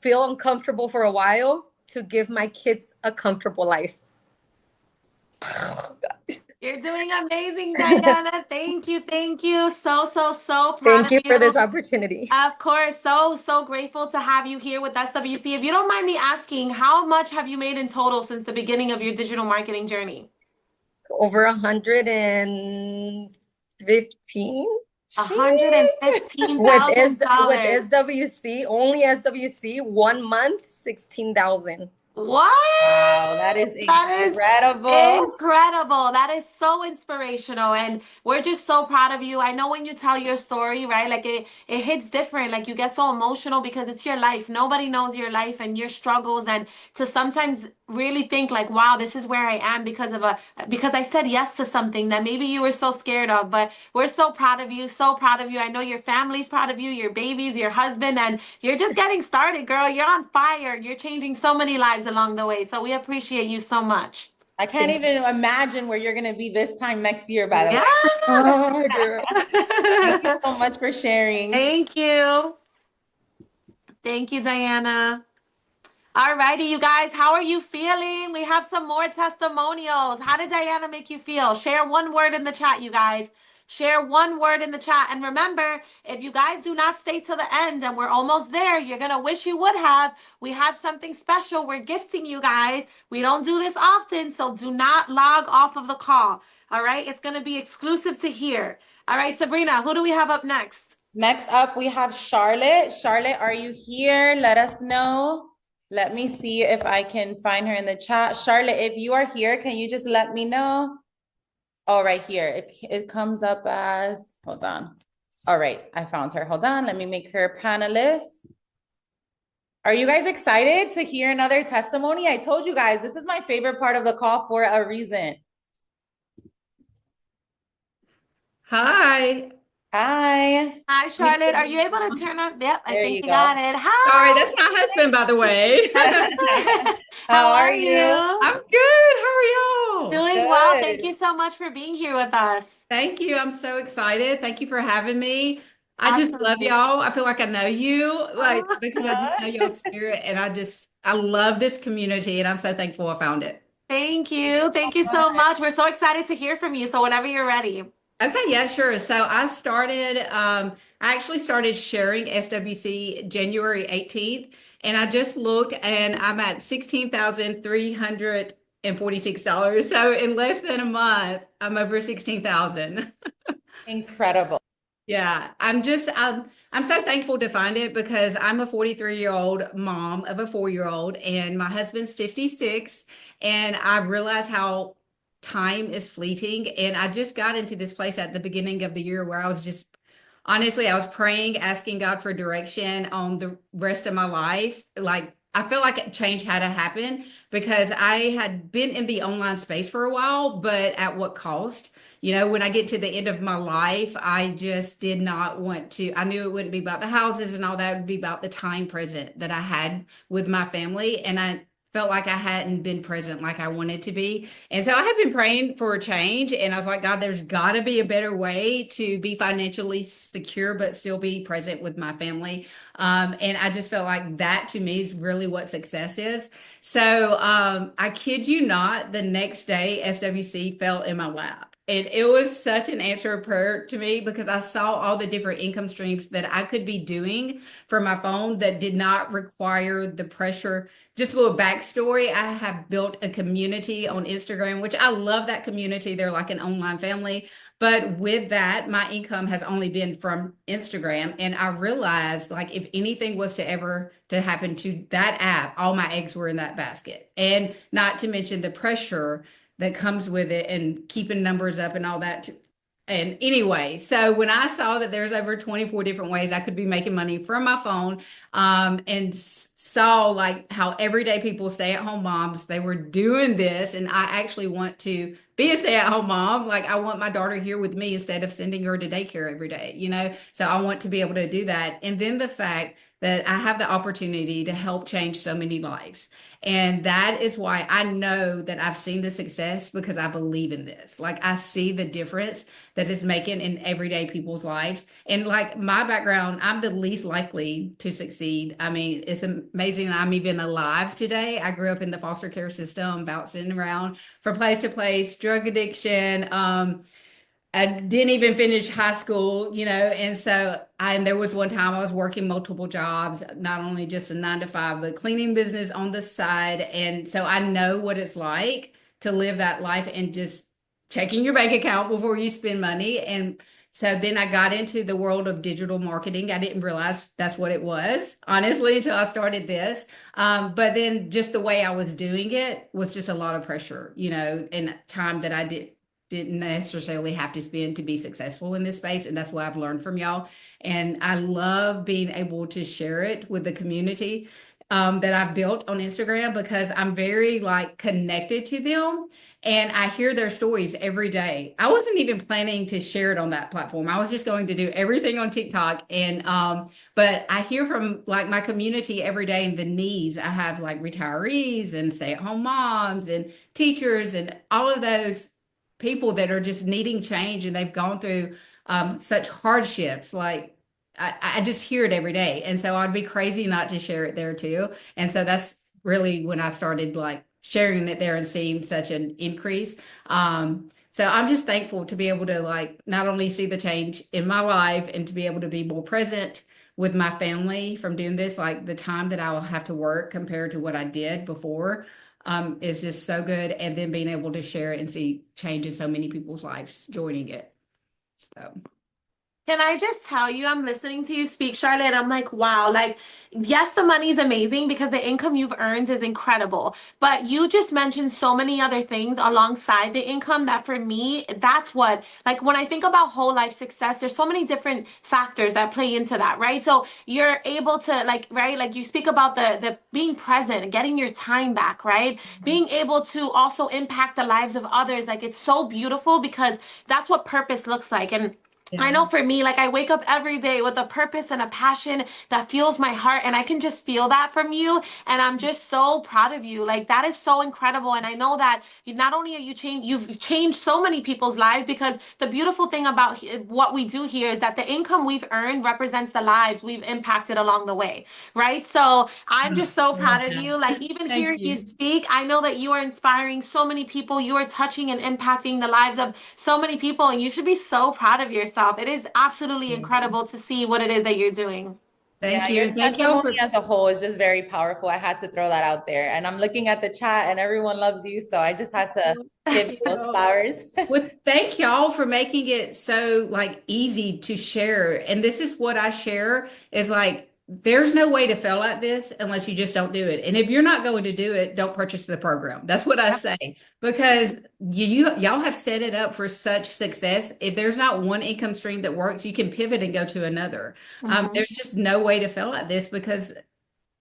feel uncomfortable for a while to give my kids a comfortable life. You're doing amazing, Diana. Thank you. Thank you. So, so, so proud Thank of you you. for this opportunity. Of course. So, so grateful to have you here with SWC. If you don't mind me asking, how much have you made in total since the beginning of your digital marketing journey? Over 115. $115,000. SWC, only SWC, 1 month, 16,000. What? Wow, that is incredible. Incredible. That is so inspirational. And we're just so proud of you. I know when you tell your story, right? Like it hits different. Like you get so emotional because it's your life. Nobody knows your life and your struggles. And to sometimes really think like, wow, this is where I am because I said yes to something that maybe you were so scared of. But we're so proud of you, so proud of you. I know your family's proud of you, your babies, your husband, and you're just getting started, girl. You're on fire. You're changing so many lives along the way. So we appreciate you so much. I can't even imagine where you're going to be this time next year, by the way. Oh, girl. Thank you so much for sharing. Thank you. Thank you, Diana. All righty, you guys, how are you feeling? We have some more testimonials. How did Diana make you feel? Share one word in the chat, you guys. Share one word in the chat. And remember, if you guys do not stay till the end, and we're almost there, you're going to wish you would have. We have something special we're gifting you guys. We don't do this often, so do not log off of the call. All right? It's going to be exclusive to here. All right, Sabrina, who do we have up next? Next up, we have Charlotte. Charlotte, are you here? Let us know. Let me see if I can find her in the chat. Charlotte, if you are here, can you just let me know? Oh, right here. It comes up as, hold on. All right, I found her. Hold on, let me make her a panelist. Are you guys excited to hear another testimony? I told you guys, this is my favorite part of the call for a reason. Hi. Hi. Hi, Charlotte. Are you able to turn on? Yep, I There think you you got go. it. Sorry, Hi. that's my husband, by the way. That's okay. How How are are you? you? I'm good. How are y'all? Doing well. Thank Good. you so much for being here with us. Thank you. I'm so excited. Thank you for having me. I just love Absolutely. y'all. I feel like I know you, like, Oh, because I just know y'all's spirit, and I love this community, and I'm so thankful I found it. thank Thank you you. so Thank you so much. much. We're so excited to hear from you. So whenever you're ready. Okay, yeah, sure. So I actually started sharing SWC January 18th, and I just looked and I'm at $16,346. So in less than a month, I'm over 16,000. Incredible. Yeah, I'm so thankful to find it because I'm a 43-year-old mom of a 4-year-old and my husband's 56, and I realize how time is fleeting, and I just got into this place at the beginning of the year where I was just honestly, I was praying, asking God for direction on the rest of my life. Like, I feel like change had to happen because I had been in the online space for a while, but at what cost? You know, when I get to the end of my life, I just did not want to. I knew it wouldn't be about the houses and all that. It would be about the time present that I had with my family. And I felt like I hadn't been present like I wanted to be. And so I had been praying for a change, and I was like, God, there's got to be a better way to be financially secure, but still be present with my family. And I just felt like that to me is really what success is. So I kid you not, the next day, SWC fell in my lap. And it was such an answer of prayer to me because I saw all the different income streams that I could be doing for my phone that did not require the pressure. Just a little backstory. I have built a community on Instagram, which I love that community. They're like an online family. But with that, my income has only been from Instagram. And I realized like if anything was to ever to happen to that app, all my eggs were in that basket. And not to mention the pressure that comes with it and keeping numbers up and all that. And anyway, so when I saw that there's over 24 different ways I could be making money from my phone, and saw like how everyday people, stay-at-home moms, they were doing this, and I actually want to be a stay-at-home mom. Like I want my daughter here with me instead of sending her to daycare every day, you know? So I want to be able to do that. And then the fact that I have the opportunity to help change so many lives. And that is why I know that I've seen the success because I believe in this. Like I see the difference that it's making in everyday people's lives. And like my background, I'm the least likely to succeed. I mean, it's amazing I'm even alive today. I grew up in the foster care system, bouncing around from place to place, drug addiction, I didn't even finish high school, you know, and there was one time I was working multiple jobs, not only just a 9 to 5, but cleaning business on the side. And so I know what it's like to live that life and just checking your bank account before you spend money. And so then I got into the world of digital marketing. I didn't realize that's what it was, honestly, until I started this. But then just the way I was doing it was just a lot of pressure, you know, and time that I didn't necessarily have to spend to be successful in this space. And that's what I've learned from y'all. And I love being able to share it with the community that I've built on Instagram because I'm very like connected to them. And I hear their stories every day. I wasn't even planning to share it on that platform. I was just going to do everything on TikTok. And but I hear from like my community every day and the needs. I have like retirees and stay-at-home moms and teachers and all of those people that are just needing change and they've gone through such hardships. Like I just hear it every day. And so I'd be crazy not to share it there too. And so that's really when I started like sharing it there and seeing such an increase. So I'm just thankful to be able to like not only see the change in my life and to be able to be more present with my family from doing this, like the time that I will have to work compared to what I did before is just so good. And then being able to share it and see change in so many people's lives joining it. So Can I just tell you, I'm listening to you speak, Charlotte. I'm like, wow, like, yes, the money's amazing because the income you've earned is incredible. But you just mentioned so many other things alongside the income that for me, that's what, like, when I think about whole life success, there's so many different factors that play into that, right? So you're able to, like, right, like you speak about the being present and getting your time back, right? Being able to also impact the lives of others. Like, it's so beautiful because that's what purpose looks like. And I Yeah. know for me, like I wake up every day with a purpose and a passion that fuels my heart, and I can just feel that from you. And I'm just so proud of you. Like that is so incredible. And I know that you, not only are you changed, you've changed so many people's lives because the beautiful thing about what we do here is that the income we've earned represents the lives we've impacted along the way, right? So I'm Oh, just so I love proud of that. you. Like even Thank hearing you you. speak, I know that you are inspiring so many people. You are touching and impacting the lives of so many people, and you should be so proud of yourself. It is absolutely incredible to see what it is that you're doing. Yeah, Thank you. your And thank y'all testimony for as a whole is just very powerful. I had to throw that out there. And I'm looking at the chat and everyone loves you. So I just had to give you those flowers. well, thank y'all for making it so like easy to share. And this is what I share is like there's no way to fail at this unless you just don't do it. And if you're not going to do it, don't purchase the program. That's what I say because y'all have set it up for such success. If there's not one income stream that works, you can pivot and go to another. Mhm. There's just no way to fail at this because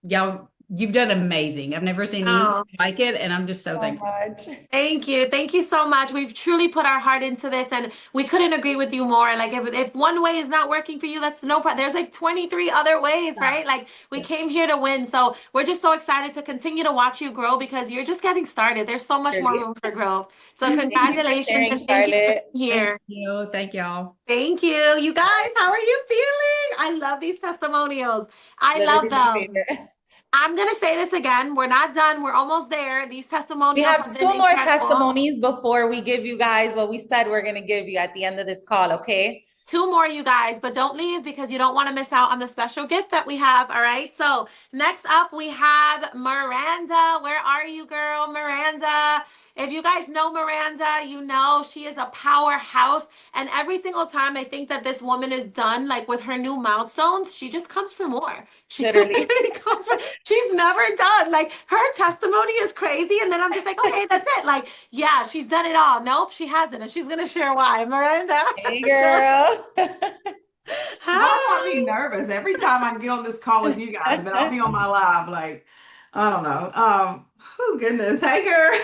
y'all, you've done amazing. I've never seen anything Oh, like it, and I'm just so So thankful. much. thank you. Thank you so much. We've truly put our heart into this and we couldn't agree with you more. Like if one way is not working for you, that's no problem. There's like 23 other ways, right? Like we came here to win. So we're just so excited to continue to watch you grow because you're just getting started. There's so much more Really. room for growth. So Thank you for congratulations sharing, and thank you for Charlotte. being Thank here. you. Thank y'all. Thank you. You guys, how are you feeling? I love these testimonials. I love Literally my them. favorite. I'm going to say this again. We're not done. We're almost there. These We testimonials have have been two more incredible. testimonies before we give you guys what we said we're going to give you at the end of this call, okay? Two more, you guys, but don't leave because you don't want to miss out on the special gift that we have. All right. So, next up, we have Miranda. Where are you, girl? Miranda. If you guys know Miranda, you know she is a powerhouse. And every single time I think that this woman is done, like with her new milestones, she just comes for more. She Literally. literally comes for, she's never done. Like her testimony is crazy. And then I'm just like, okay, that's it. Like, yeah, she's done it all. Nope, she hasn't. And she's going to share why. Miranda. Hey, Go girl. Y'all got me Hi. nervous every time I get on this call with you guys, but I'll be on my live like I don't know. Oh goodness. Hey girl.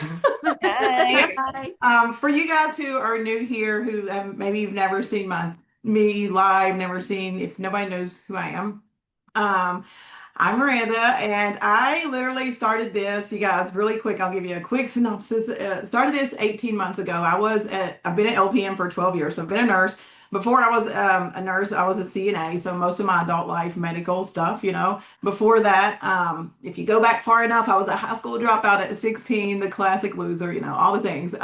Hi. Hi. For you guys who are new here, who maybe you've never seen me live, never seen if nobody knows who I am. Um, I'm Miranda, and I literally started this. You guys, really quick, I'll give you a quick synopsis. Started this 18 months ago. I've been at LPM for 12 years, so I've been a nurse. Before I was a nurse, I was a CNA, so most of my adult life, medical stuff, you know. Before that, if you go back far enough, I was a high school dropout at 16, the classic loser, you know, all the things.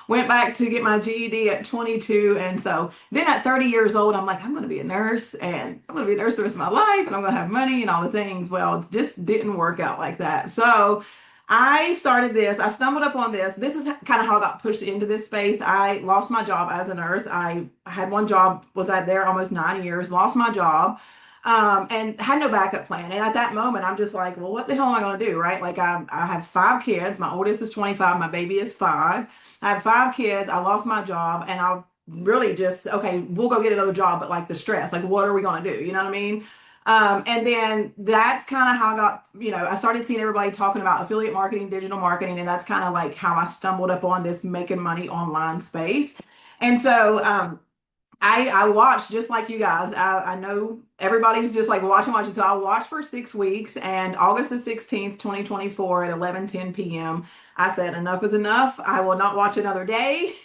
Went back to get my GED at 22, and so then at 30 years old, I'm like, I'm going to be a nurse, and I'm going to be a nurse the rest of my life, and I'm going to have money and all the things. Well, it just didn't work out like that. So I started this. I stumbled upon this. This is kind of how I got pushed into this space. I lost my job as a nurse. I had one job, was out there almost 9 years, lost my job, and had no backup plan. And at that moment, I'm just like, well, what the hell am I going to do? Right? Like I have 5 kids. My oldest is 25. My baby is 5. I have 5 kids. I lost my job, and I really just, okay, we'll go get another job, but like the stress, like what are we going to do? You know what I mean? And then that's kind of how I got, I started seeing everybody talking about affiliate marketing, digital marketing, and that's kind of like how I stumbled upon this making money online space. And so I watched just like you guys. I know everybody's just like watching. So I watched for 6 weeks, and August the 16th, 2024 at 11:10 p.m. I said, enough is enough. I will not watch another day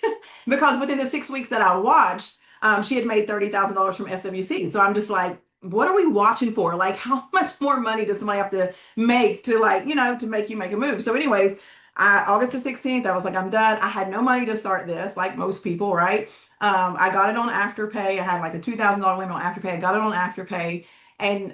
because within the 6 weeks that I watched, she had made $30,000 from SWC. So I'm just like, what are we watching for? Like, how much more money does somebody have to make to like, to make you make a move? So anyways, August the 16th, I was like, I'm done. I had no money to start this, like most people, right? I got it on Afterpay. I had like a $2,000 limit on Afterpay. I got it on Afterpay. And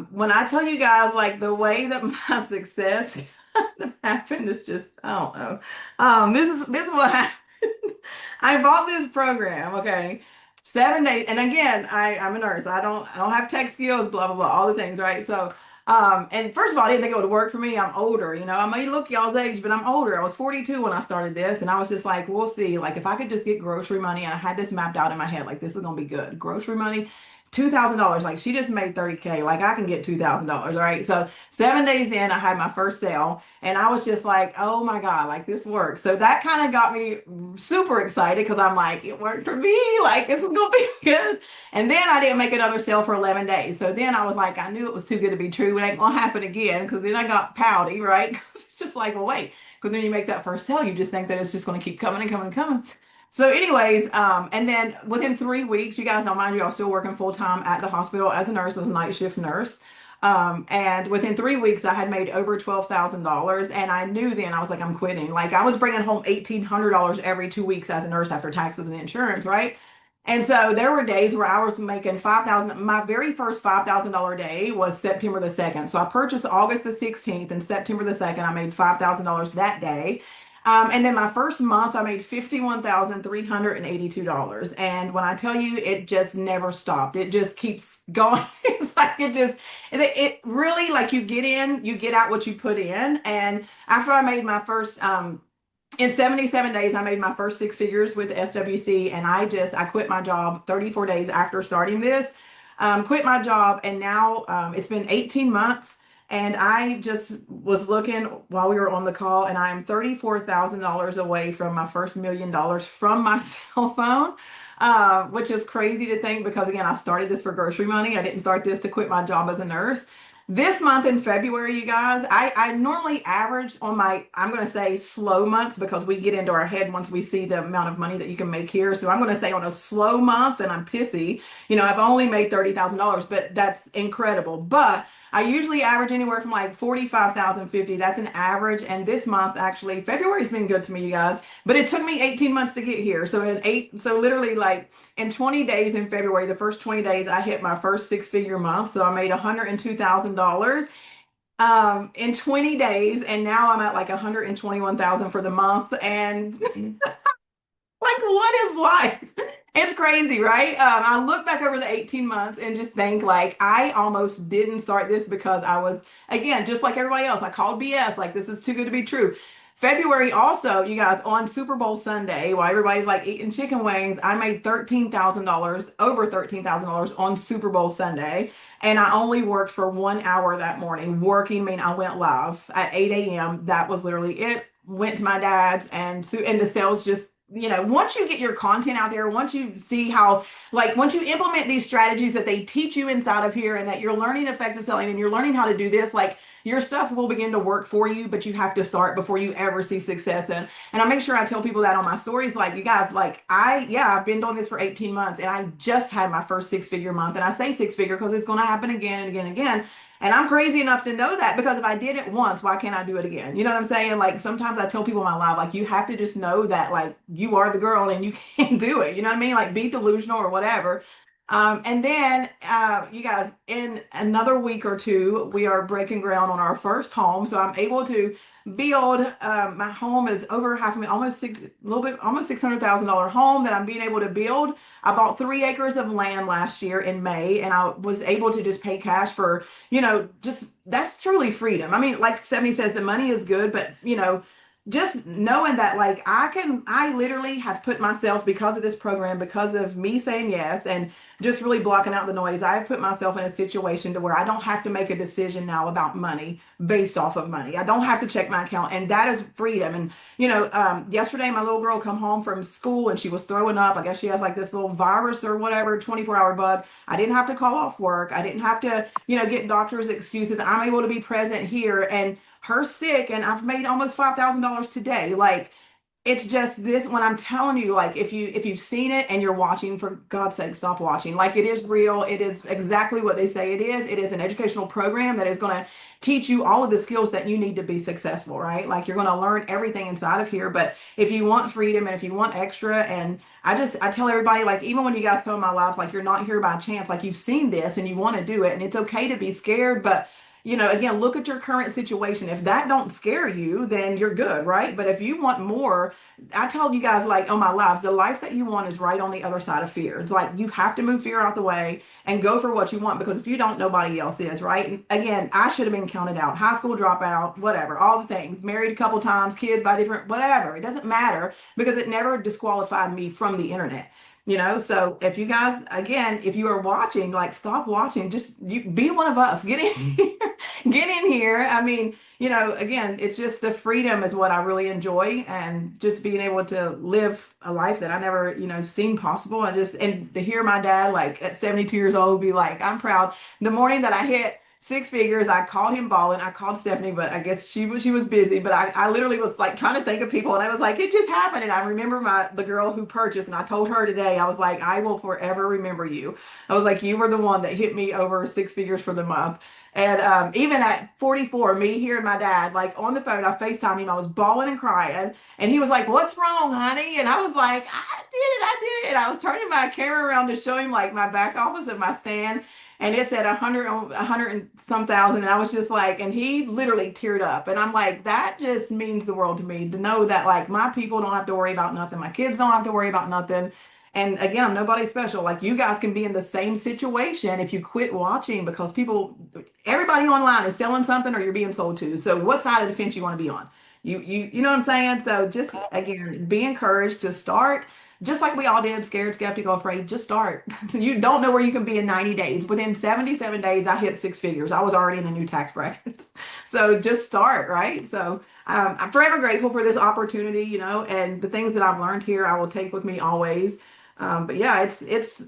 when I tell you guys, like the way that my success kind of happened is just, I don't know. This is what happened. I bought this program, okay, 7 days. And again, I'm a nurse. I don't have tech skills, blah, blah, blah, all the things, right? So, and first of all, I didn't think it would work for me. I'm older, I may look y'all's age, but I'm older. I was 42 when I started this, and I was just like, we'll see. Like, if I could just get grocery money, and I had this mapped out in my head, like, this is gonna be good. Grocery money, $2,000. Like, she just made 30K. Like, I can get $2,000, right? So 7 days in, I had my first sale, and I was just like, oh my God, like this works. So that kind of got me super excited because I'm like, it worked for me. Like, this is gonna be good. And then I didn't make another sale for 11 days. So then I was like, I knew it was too good to be true. It ain't gonna happen again. Because then I got pouty, right? Because it's just like, well, wait. Because when you make that first sale, you just think that it's just gonna keep coming and coming and coming. So, anyways, and then within 3 weeks, you guys know, mind you, I was still working full time at the hospital as a nurse, as a night shift nurse. And within 3 weeks, I had made over $12,000. And I knew then, I was like, I'm quitting. Like, I was bringing home $1,800 every 2 weeks as a nurse after taxes and insurance, right? And so there were days where I was making 5,000. My very first $5,000 day was September the 2nd. So I purchased August the 16th, and September the 2nd, I made $5,000 that day. And then my first month, I made $51,382. And when I tell you, it just never stopped. It just keeps going. It's like it really, like, you get in, you get out what you put in. And after I made my first, in 77 days, I made my first six figures with SWC, and I quit my job 34 days after starting this. Quit my job, and now it's been 18 months. And I just was looking while we were on the call, and I am $34,000 away from my first $1 million from my cell phone, which is crazy to think because, again, I started this for grocery money. I didn't start this to quit my job as a nurse. This month in February, you guys, I normally average on my, I'm going to say slow months because we get into our head once we see the amount of money that you can make here. So I'm going to say on a slow month, and I'm pissy, I've only made $30,000, but that's incredible. But I usually average anywhere from like 45,000, 50. That's an average. And this month, actually, February's been good to me, you guys, but it took me 18 months to get here. So literally, like, in 20 days in February, the first 20 days, I hit my first six-figure month. So I made $102,000 in 20 days, and now I'm at like 121,000 for the month. And like, what is life? It's crazy, right? I look back over the 18 months and just think, like, I almost didn't start this because I was, again, just like everybody else, I called BS, like, this is too good to be true. February also, you guys, on Super Bowl Sunday, while everybody's like eating chicken wings, I made $13,000, over $13,000 on Super Bowl Sunday. And I only worked for 1 hour that morning. Working, I mean, I went live at 8 a.m. That was literally it. Went to my dad's, and the sales just, once you get your content out there, once you see how, like, once you implement these strategies that they teach you inside of here, and that you're learning effective selling and you're learning how to do this, like, your stuff will begin to work for you, but you have to start before you ever see success. And I make sure I tell people that on my stories, like, you guys, like, I've been doing this for 18 months, and I just had my first six-figure month. And I say six-figure because it's going to happen again and again and again. And I'm crazy enough to know that, because if I did it once, why can't I do it again? You know what I'm saying? Like, sometimes I tell people in my life, like, you have to just know that, like, you are the girl and you can do it. You know what I mean? Like, be delusional or whatever. And then, you guys, in another week or two, we are breaking ground on our first home. So I'm able to build, my home is over half a million, almost $600,000 home that I'm being able to build. I bought 3 acres of land last year in May, and I was able to just pay cash for, just, that's truly freedom. I mean, like Stephanie says, the money is good, but, just knowing that, like, I literally have put myself, because of this program, because of me saying yes and just really blocking out the noise, I've put myself in a situation to where I don't have to make a decision now about money based off of money. I don't have to check my account, and that is freedom. And, yesterday my little girl come home from school and she was throwing up. I guess she has like this little virus or whatever, 24-hour bug. I didn't have to call off work. I didn't have to, get doctor's excuses. I'm able to be present here, and her sick, and I've made almost $5,000 today. Like, it's just this, when I'm telling you, like, if you've seen it and you're watching, for God's sake, stop watching. Like, it is real. It is exactly what they say it is. It is an educational program that is going to teach you all of the skills that you need to be successful, right? Like, you're going to learn everything inside of here. But if you want freedom and if you want extra, and I tell everybody, like, even when you guys come in my lives, like, you're not here by chance. Like, you've seen this and you want to do it, and it's okay to be scared, but again, look at your current situation. If that don't scare you, then you're good, right? But if you want more, I told you guys like on my lives, the life that you want is right on the other side of fear. It's like you have to move fear out the way and go for what you want, because if you don't, nobody else is, right? And again, I should have been counted out, high school dropout, whatever, all the things, married a couple times, kids by different, whatever. It doesn't matter because it never disqualified me from the internet. So if you guys, again, if you are watching, like stop watching, just you be one of us. Get in here, get in here. I mean, again, it's just the freedom is what I really enjoy, and just being able to live a life that I never, seen possible. And to hear my dad like at 72 years old be like, I'm proud. The morning that I hit six figures, I called him balling. I called Stephanie, but I guess she was busy. But I literally was like trying to think of people, and I was like, it just happened. And I remember the girl who purchased, and I told her today, I was like, I will forever remember you. I was like, you were the one that hit me over six figures for the month. And even at 44, me hearing my dad like on the phone, I FaceTimed him. I was bawling and crying, and he was like, "What's wrong, honey?" And I was like, I did it." And I was turning my camera around to show him like my back office of my stand, and it said 100 and some thousand. And I was just like, and he literally teared up. And I'm like, that just means the world to me to know that like my people don't have to worry about nothing. My kids don't have to worry about nothing. And again, I'm nobody special. Like you guys can be in the same situation if you quit watching, because everybody online is selling something or you're being sold to. So what side of the fence you want to be on? You know what I'm saying? So just again, be encouraged to start just like we all did, scared, skeptical, afraid. Just start. You don't know where you can be in 90 days. Within 77 days, I hit six figures. I was already in a new tax bracket. So just start, right? So I'm forever grateful for this opportunity, and the things that I've learned here, I will take with me always. But yeah,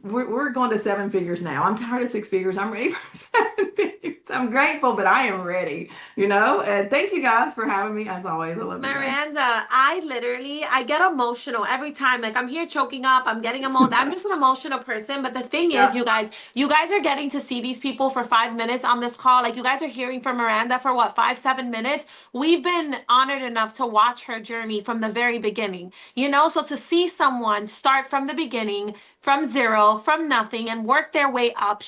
we're going to seven figures now. I'm tired of six figures. I'm ready for seven figures. I'm grateful, but I am ready, and thank you guys for having me as always. I love you guys. Miranda, I get emotional every time. Like I'm here choking up, I'm getting emotional. I'm just an emotional person. But the thing is, Yeah. you guys are getting to see these people for 5 minutes on this call. Like you guys are hearing from Miranda for what, 5, 7 minutes? We've been honored enough to watch her journey from the very beginning, So to see someone start from the beginning, from zero, from nothing, and work their way up.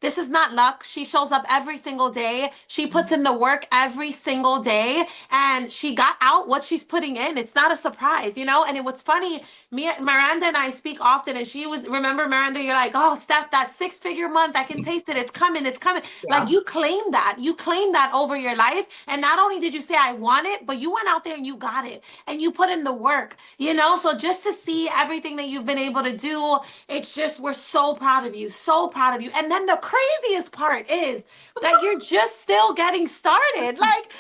This is not luck. She shows up every single day. She puts in the work every single day, and she got out what she's putting in. It's not a surprise. And it was funny. Miranda and I speak often, and remember, Miranda, you're like, oh, Steph, that six-figure month, I can taste it. It's coming. It's coming. Like Yeah. you claim that over your life. And not only did you say, I want it, but you went out there and you got it and you put in the work. So just to see everything that you've been able to do, it's just, we're so proud of you, so proud of you. And then the craziest part is that you're just still getting started. Like,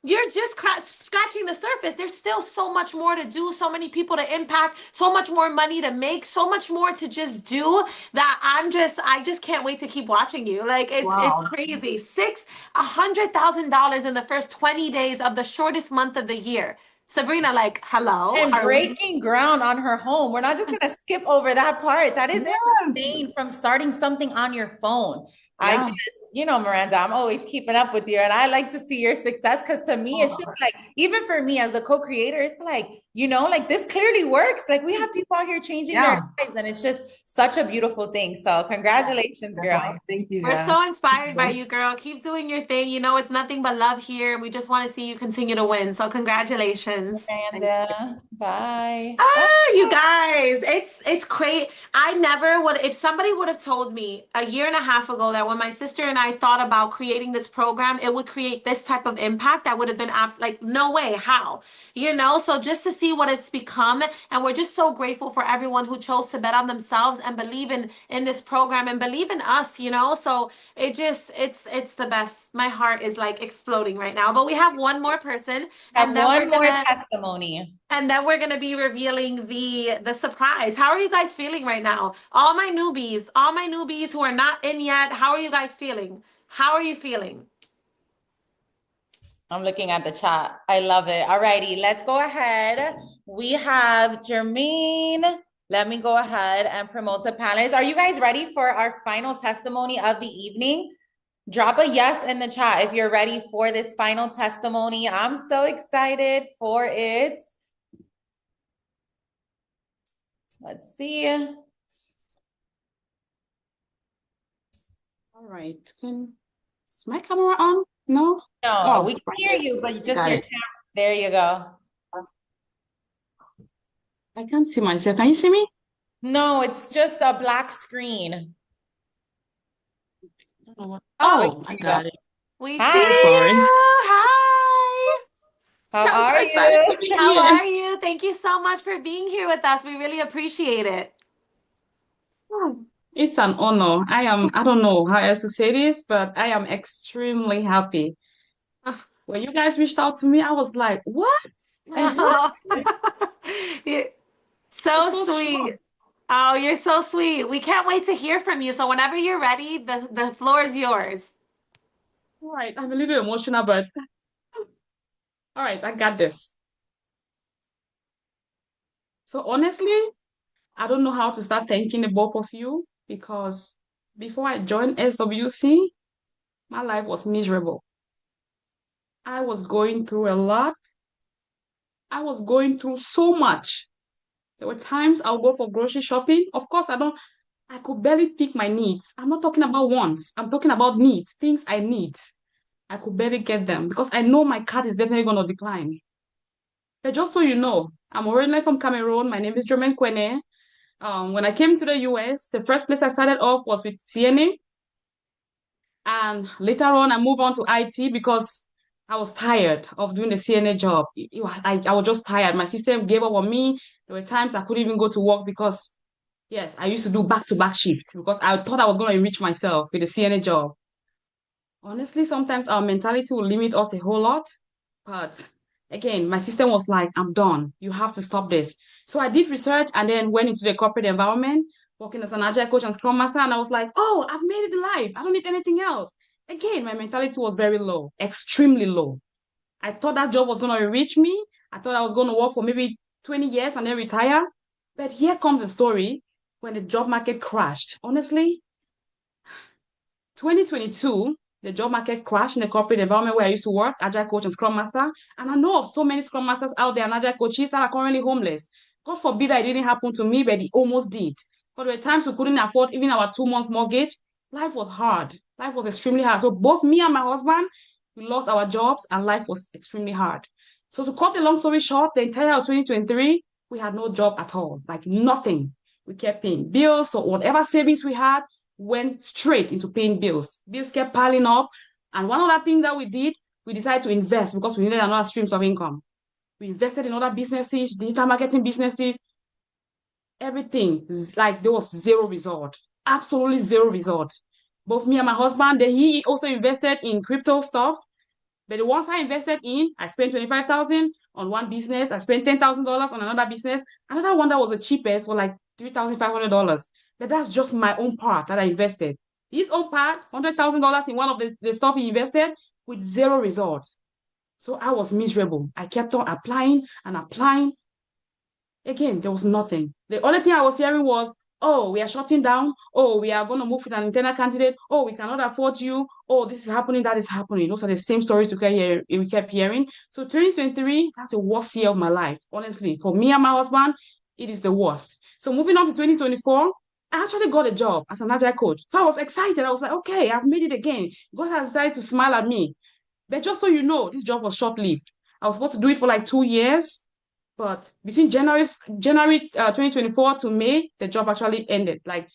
you're just scratching the surface. There's still so much more to do, so many people to impact, so much more money to make, so much more to just do that I just can't wait to keep watching you. Like, it's Wow. crazy. $100,000 in the first 20 days of the shortest month of the year. Sabrina, like, hello, And breaking ground on her home. We're not just going to skip over that part. That is insane, from starting something on your phone. I Yeah. just, Miranda, I'm always keeping up with you, and I like to see your success, because to me, it's just like, even for me as a co-creator, it's like, like this clearly works. Like we have people out here changing their lives, and it's just such a beautiful thing. So congratulations, girl. Thank you. We're so inspired by you, girl. Keep doing your thing. It's nothing but love here. We just want to see you continue to win. So congratulations. Miranda, bye. You guys, it's crazy. I never would, if somebody would have told me a year and a half ago that when my sister and I thought about creating this program, it would create this type of impact, I would have been like, no way, how? So just to see what it's become, and we're just so grateful for everyone who chose to bet on themselves and believe in this program and believe in us. So it's the best. My heart is like exploding right now. But we have one more person, Have and then one more testimony. and then we're gonna be revealing the surprise. How are you guys feeling right now? All my newbies who are not in yet, how are you guys feeling? How are you feeling? I'm looking at the chat. I love it. All righty, let's go ahead. We have Jermaine. Let me go ahead and promote the panelists. Are you guys ready for our final testimony of the evening? Drop a yes in the chat if you're ready for this final testimony. I'm so excited for it. Let's see. All right. my camera on? No? No, Oh, we can right. hear you, but just Got your it. camera. There you go. I can't see myself. Can you see me? No, it's just a black screen. I don't know what. Oh, Oh, I there you go. got it. We see So Hi, sorry. you. Hi. how I'm so are excited you? to be How here. are you? Thank you so much for being here with us. We really appreciate it. Oh, it's an honor. I don't know how else to say this, but I am extremely happy. When you guys reached out to me, I was like, what? Like, what? Oh. You're I was so so sweet. shocked. Oh, you're so sweet. We can't wait to hear from you. So whenever you're ready, the floor is yours. All right, I'm a little emotional, but all right, I got this. So honestly, I don't know how to start thanking the both of you because before I joined SWC, my life was miserable. I was going through a lot. I was going through so much. There were times I'll go for grocery shopping. Of course, I could barely pick my needs. I'm not talking about wants. I'm talking about needs, things I need. I could barely get them because I know my card is definitely going to decline. But just so you know, I'm originally from Cameroon. My name is Jermaine Kwene. When I came to the US, the first place I started off was with CNA. And later on, I moved on to IT because I was tired of doing the CNA job. I was just tired. My system gave up on me. There were times I couldn't even go to work because, yes, I used to do back-to-back shifts because I thought I was going to enrich myself with the CNA job. Honestly, sometimes our mentality will limit us a whole lot. But again, my system was like, I'm done. You have to stop this. So I did research and then went into the corporate environment, working as an agile coach and scrum master. And I was like, oh, I've made it in life. I don't need anything else. Again, my mentality was very low, extremely low. I thought that job was going to reach me. I thought I was going to work for maybe 20 years and then retire. But here comes the story when the job market crashed. Honestly, 2022, the job market crashed in the corporate environment where I used to work, agile coach and scrum master. And I know of so many scrum masters out there and agile coaches that are currently homeless. God forbid that it didn't happen to me, but it almost did. But there were times we couldn't afford even our 2 months mortgage. Life was hard. Life was extremely hard. So both me and my husband, we lost our jobs and life was extremely hard. So to cut the long story short, the entire of 2023, we had no job at all, like nothing. We kept paying bills, so whatever savings we had, went straight into paying bills. Bills kept piling up. And one other thing that we did, we decided to invest because we needed another streams of income. We invested in other businesses, digital marketing businesses, everything. Like there was zero result, absolutely zero result. Both me and my husband, then he also invested in crypto stuff. But the ones I invested in, I spent 25,000 on one business. I spent $10,000 on another business. Another one that was the cheapest was like $3,500. But that's just my own part that I invested. His own part, $100,000 in one of the stuff he invested with zero results. So I was miserable. I kept on applying and applying. Again, there was nothing. The only thing I was hearing was, oh, we are shutting down. Oh, we are going to move with an internal candidate. Oh, we cannot afford you. Oh, this is happening, that is happening. Those are the same stories we kept hearing. So 2023, that's the worst year of my life. Honestly, for me and my husband, it is the worst. So moving on to 2024, I actually got a job as an agile coach. So I was excited. I was like, okay, I've made it again. God has decided to smile at me. But just so you know, this job was short-lived. I was supposed to do it for like 2 years. But between January 2024 to May, the job actually ended. Like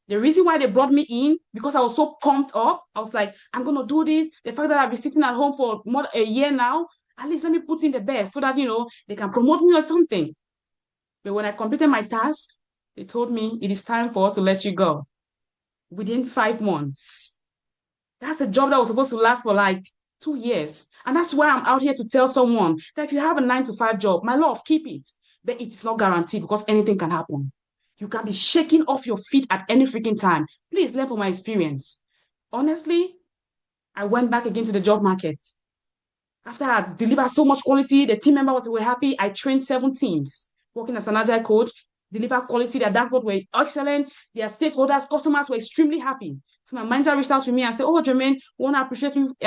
the reason why they brought me in, because I was so pumped up. I was like, I'm gonna do this. The fact that I've been sitting at home for more than a year now, at least let me put in the best so that they can promote me or something. But when I completed my task, they told me it is time for us to let you go within 5 months. That's a job that was supposed to last for like 2 years. And that's why I'm out here to tell someone that if you have a 9 to 5 job, my love, keep it. But it's not guaranteed because anything can happen. You can be shaking off your feet at any freaking time. Please learn from my experience. Honestly, I went back again to the job market. After I delivered so much quality, the team members were happy. I trained 7 teams working as an agile coach, deliver quality. Their dashboard were excellent. Their stakeholders, customers were extremely happy. So my manager reached out to me and said, "Oh, Jermaine, we want to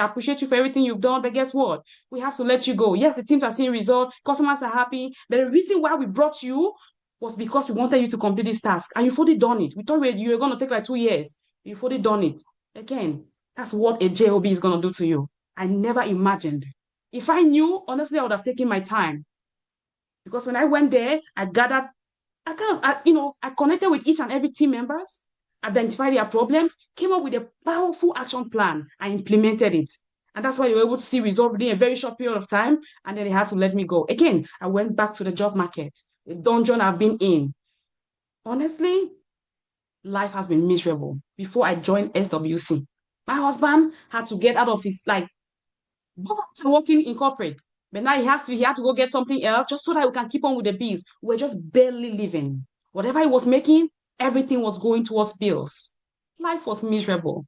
appreciate you for everything you've done. But guess what? We have to let you go. Yes, the teams are seeing results, customers are happy. But the reason why we brought you was because we wanted you to complete this task. And you've already done it. We thought you were going to take like 2 years. You've already done it. Again, That's what a job is going to do to you. I never imagined. If I knew, honestly, I would have taken my time. Because when I went there, I gathered, I connected with each and every team members, identified their problems, came up with a powerful action plan, and implemented it. And that's why they were able to see results within a very short period of time. And then they had to let me go. Again, I went back to the job market, the dungeon I've been in. Honestly, life has been miserable. Before I joined SWC, my husband had to get out of his working in corporate. But now he had to go get something else just so that we can keep on with the bills. We're just barely living. Whatever he was making, everything was going towards bills. Life was miserable.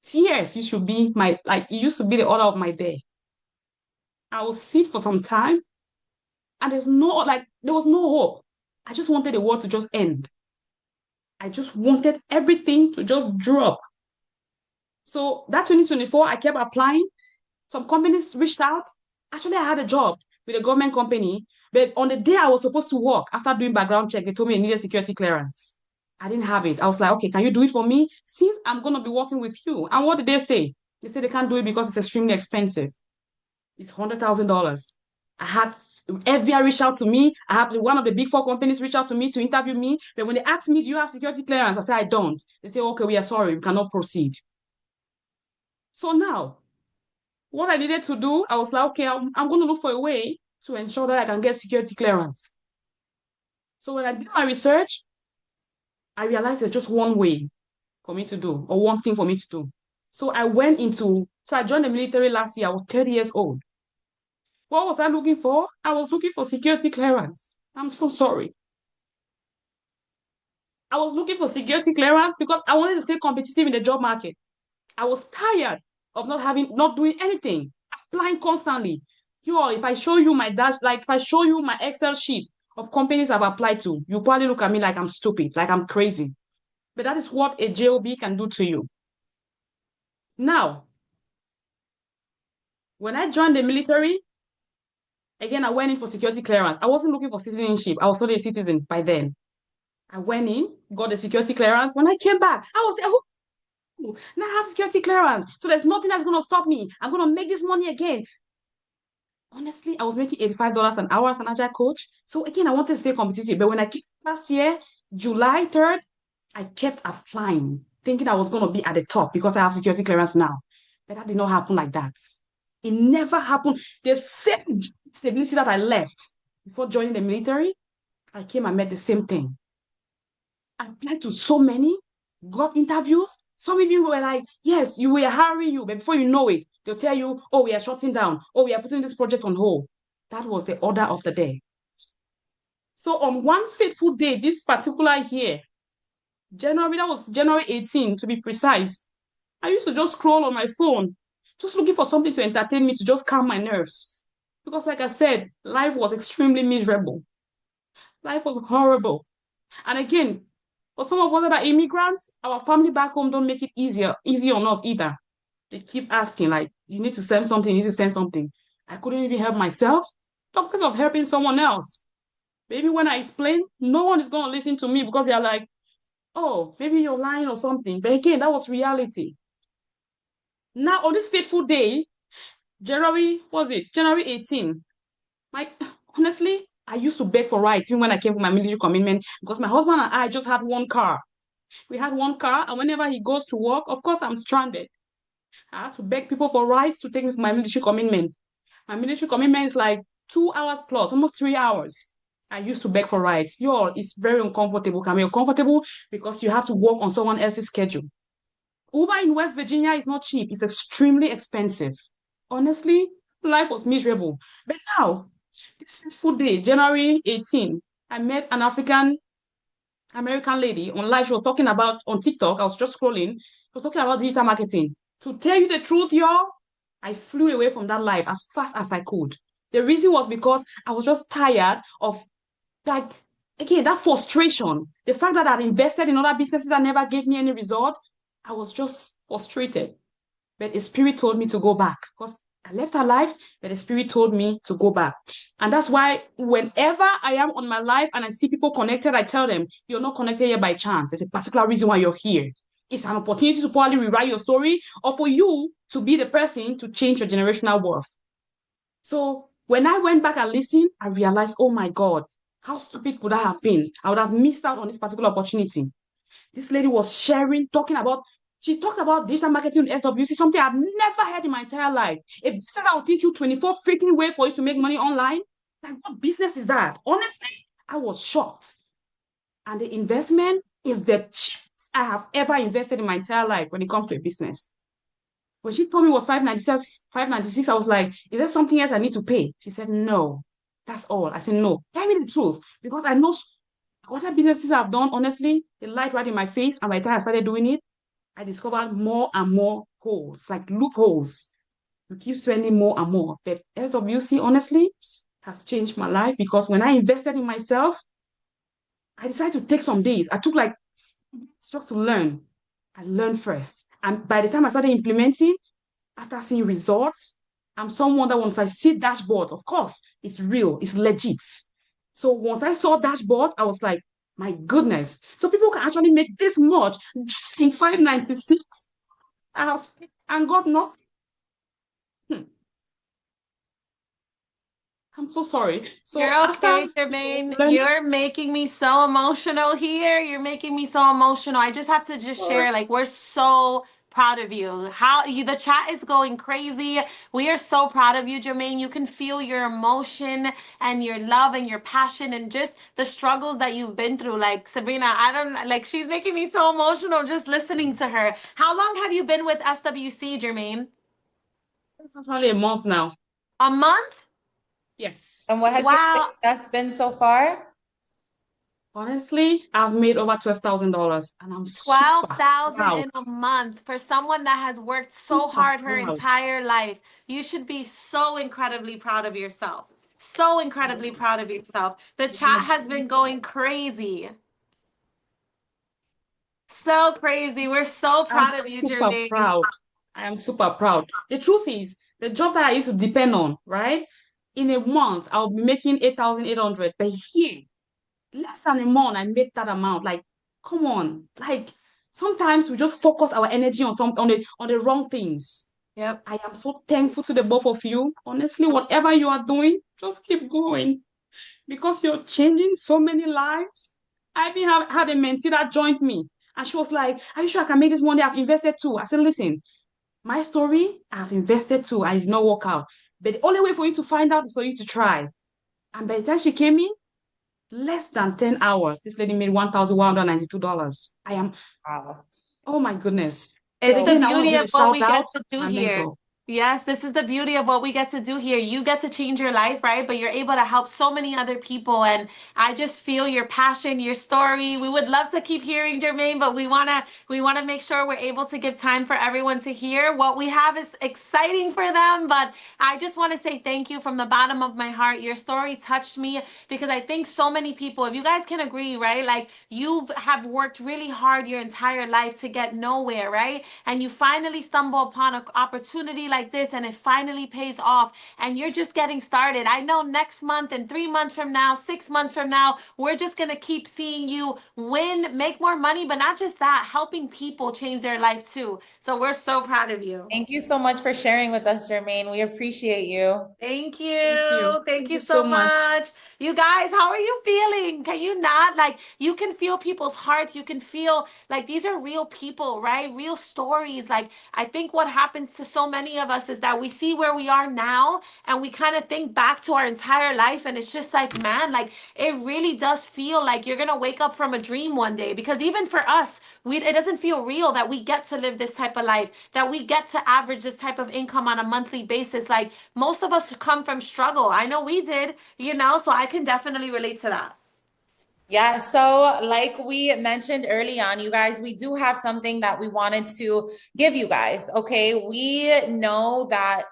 Tears used to be it used to be the order of my day. I would sit for some time and there was no hope. I just wanted the world to just end. I just wanted everything to just drop. So that 2024, I kept applying. Some companies reached out. Actually, I had a job with a government company, but on the day I was supposed to work, after doing background check, they told me I needed security clearance. I didn't have it. I was like, okay, can you do it for me? Since I'm going to be working with you. And what did they say? They said they can't do it because it's extremely expensive. It's $100,000. I had FBI reach out to me. I had one of the big four companies reach out to me to interview me. But when they asked me, do you have security clearance? I said, I don't. They say, okay, we are sorry. We cannot proceed. So now, what I needed to do, I was like, okay, I'm going to look for a way to ensure that I can get security clearance. So when I did my research, I realized there's just one way for me to do, or one thing for me to do. So I joined the military last year. I was 30 years old. What was I looking for? I was looking for security clearance. I'm so sorry. I was looking for security clearance because I wanted to stay competitive in the job market. I was tired of not doing anything, applying constantly. If I show you if I show you my Excel sheet of companies I've applied to, you probably look at me like I'm stupid, like I'm crazy. But that is what a job can do to you. Now, when I joined the military, again, I went in for security clearance. I wasn't looking for citizenship. I was already a citizen by then. I went in, got the security clearance. When I came back, I was there. Now I have security clearance. So there's nothing that's going to stop me. I'm going to make this money again. Honestly, I was making $85 an hour as an agile coach. So again, I wanted to stay competitive. But when I came last year, July 3rd, I kept applying, thinking I was going to be at the top because I have security clearance now. But that did not happen like that. It never happened. The same stability that I left before joining the military, I came and met the same thing. I applied to so many, got interviews. Some of you were like, yes, we are hiring you, but before you know it, they'll tell you, oh, we are shutting down. Oh, we are putting this project on hold. That was the order of the day. So on one fateful day, this particular year, that was January 18, to be precise, I used to just scroll on my phone, just looking for something to entertain me, to just calm my nerves. Because like I said, life was extremely miserable. Life was horrible. And again, for some of us that are immigrants, our family back home don't make it easy on us either. They keep asking, like, you need to send something, you need to send something. I couldn't even help myself. Talk because of helping someone else. Maybe when I explain, no one is going to listen to me because they're like, oh, maybe you're lying or something. But again, that was reality. Now, on this fateful day, January 18, honestly, I used to beg for rights even when I came for my military commitment because my husband and I just had one car. We had one car, and whenever he goes to work, of course, I'm stranded. I have to beg people for rights to take me for my military commitment. My military commitment is like 2 hours plus, almost 3 hours. I used to beg for rights. It's very uncomfortable. Can be uncomfortable because you have to work on someone else's schedule. Uber in West Virginia is not cheap. It's extremely expensive. Honestly, life was miserable. But now, this fateful day, January 18, I met an American lady on live. She was talking about on TikTok. I was just scrolling. She was talking about digital marketing. To tell you the truth, I flew away from that life as fast as I could. The reason was because I was just tired of, like, again, that frustration. The fact that I'd invested in other businesses that never gave me any result. I was just frustrated. But the spirit told me to go back because I left her life, but the spirit told me to go back. And that's why whenever I am on my life and I see people connected, I tell them, you're not connected here by chance. There's a particular reason why you're here. It's an opportunity to probably rewrite your story or for you to be the person to change your generational worth. So when I went back and listened, I realized, oh my God, how stupid could I have been? I would have missed out on this particular opportunity. This lady was sharing, she talked about digital marketing with SWC, something I've never heard in my entire life. A business that will teach you 24 freaking ways for you to make money online. Like, what business is that? Honestly, I was shocked. And the investment is the cheapest I have ever invested in my entire life when it comes to a business. When she told me it was 596, I was like, is there something else I need to pay? She said, no, that's all. I said, no, tell me the truth. Because I know other businesses I've done, honestly, they light right in my face. And by the time I started doing it, I discovered more and more holes, like loopholes. You keep spending more and more. But SWC, honestly, has changed my life because when I invested in myself, I decided to take some days. I took like just to learn. I learned first. And by the time I started implementing, after seeing results, I'm someone that once I see dashboards, of course, it's real, it's legit. So once I saw dashboards, I was like, my goodness. So people can actually make this much just in 596. And God not. I'm so sorry. So You're after okay, Jermaine. learning, You're making me so emotional here. You're making me so emotional. I just have to just share, like, we're so proud of you. The chat is going crazy. We are so proud of you, Jermaine. You can feel your emotion and your love and your passion and just the struggles that you've been through. Like, Sabrina, I don't like, she's making me so emotional just listening to her. How long have you been with SWC, Jermaine? it's only a month now. A month? Yes. And what has your Wow. success been so far? Honestly, I've made over $12,000 and I'm super 12,000 proud, in a month for someone that has worked so super hard her proud. entire life. You should be so incredibly proud of yourself. So incredibly proud of yourself. The chat has been going crazy. So crazy. We're so I'm proud of you, super Jermaine. proud. I am super proud. The truth is, the job that I used to depend on, right? In a month, I'll be making 8,800. But here, less than a month, I made that amount. Like, come on. Like, sometimes we just focus our energy on the wrong things. Yep. I am so thankful to the both of you. Honestly, whatever you are doing, just keep going because you're changing so many lives. I even had a mentee that joined me, and she was like, "Are you sure I can make this money? I've invested too." I said, "Listen, my story, I've invested too. I did not work out. But the only way for you to find out is for you to try." And by the time she came in, less than 10 hours, this lady made $1,192. I am, Wow. oh my goodness. It's So the Again, I want to beauty give of a what shout we get out to to do my here. mentor. Yes, this is the beauty of what we get to do here. You get to change your life, right? But you're able to help so many other people. And I just feel your passion, your story. We would love to keep hearing Jermaine, but we wanna make sure we're able to give time for everyone to hear. What we have is exciting for them. But I just want to say thank you from the bottom of my heart. Your story touched me because I think so many people, if you guys can agree, right? Like you have worked really hard your entire life to get nowhere, right? And you finally stumble upon an opportunity like this and it finally pays off and you're just getting started. I know next month and 3 months from now, 6 months from now, we're just going to keep seeing you win, make more money, but not just that, helping people change their life too. So we're so proud of you. Thank you so much for sharing with us, Jermaine. We appreciate you. Thank Thank you. you. Thank Thank you you so so much. much. You guys, how are you feeling? Can you not? Like, you can feel people's hearts. You can feel like these are real people, right? Real stories. Like, I think what happens to so many of us is that we see where we are now and we kind of think back to our entire life. And it's just like, man, like, it really does feel like you're going to wake up from a dream one day. Because even for us, it doesn't feel real that we get to live this type of life, that we get to average this type of income on a monthly basis. Like, most of us come from struggle. I know we did, so I can definitely relate to that. Yeah, so like we mentioned early on, you guys, we do have something that we wanted to give you guys. Okay, we know that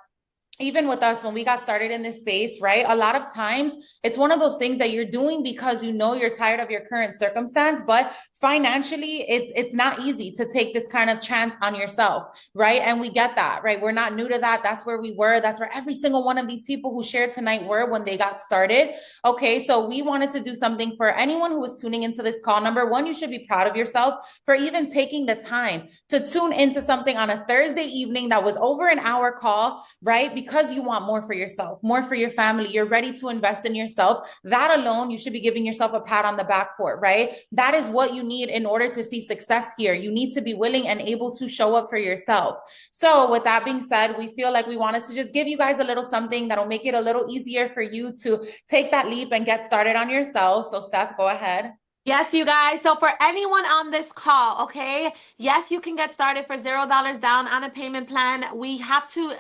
even with us when we got started in this space, right? A lot of times it's one of those things that you're doing because you know you're tired of your current circumstance, but financially it's not easy to take this kind of chance on yourself, right? And we get that, right? We're not new to that. That's where we were. That's where every single one of these people who shared tonight were when they got started. Okay, so we wanted to do something for anyone who was tuning into this call. Number one, you should be proud of yourself for even taking the time to tune into something on a Thursday evening that was over an hour call, right? Because you want more for yourself, more for your family. You're ready to invest in yourself. That alone, you should be giving yourself a pat on the back for, right? That is what you need in order to see success here. You need to be willing and able to show up for yourself. So with that being said, we feel like we wanted to just give you guys a little something that'll make it a little easier for you to take that leap and get started on yourself. So Steph, go ahead. Yes, you guys. So for anyone on this call, okay, yes, you can get started for $0 down on a payment plan. We have to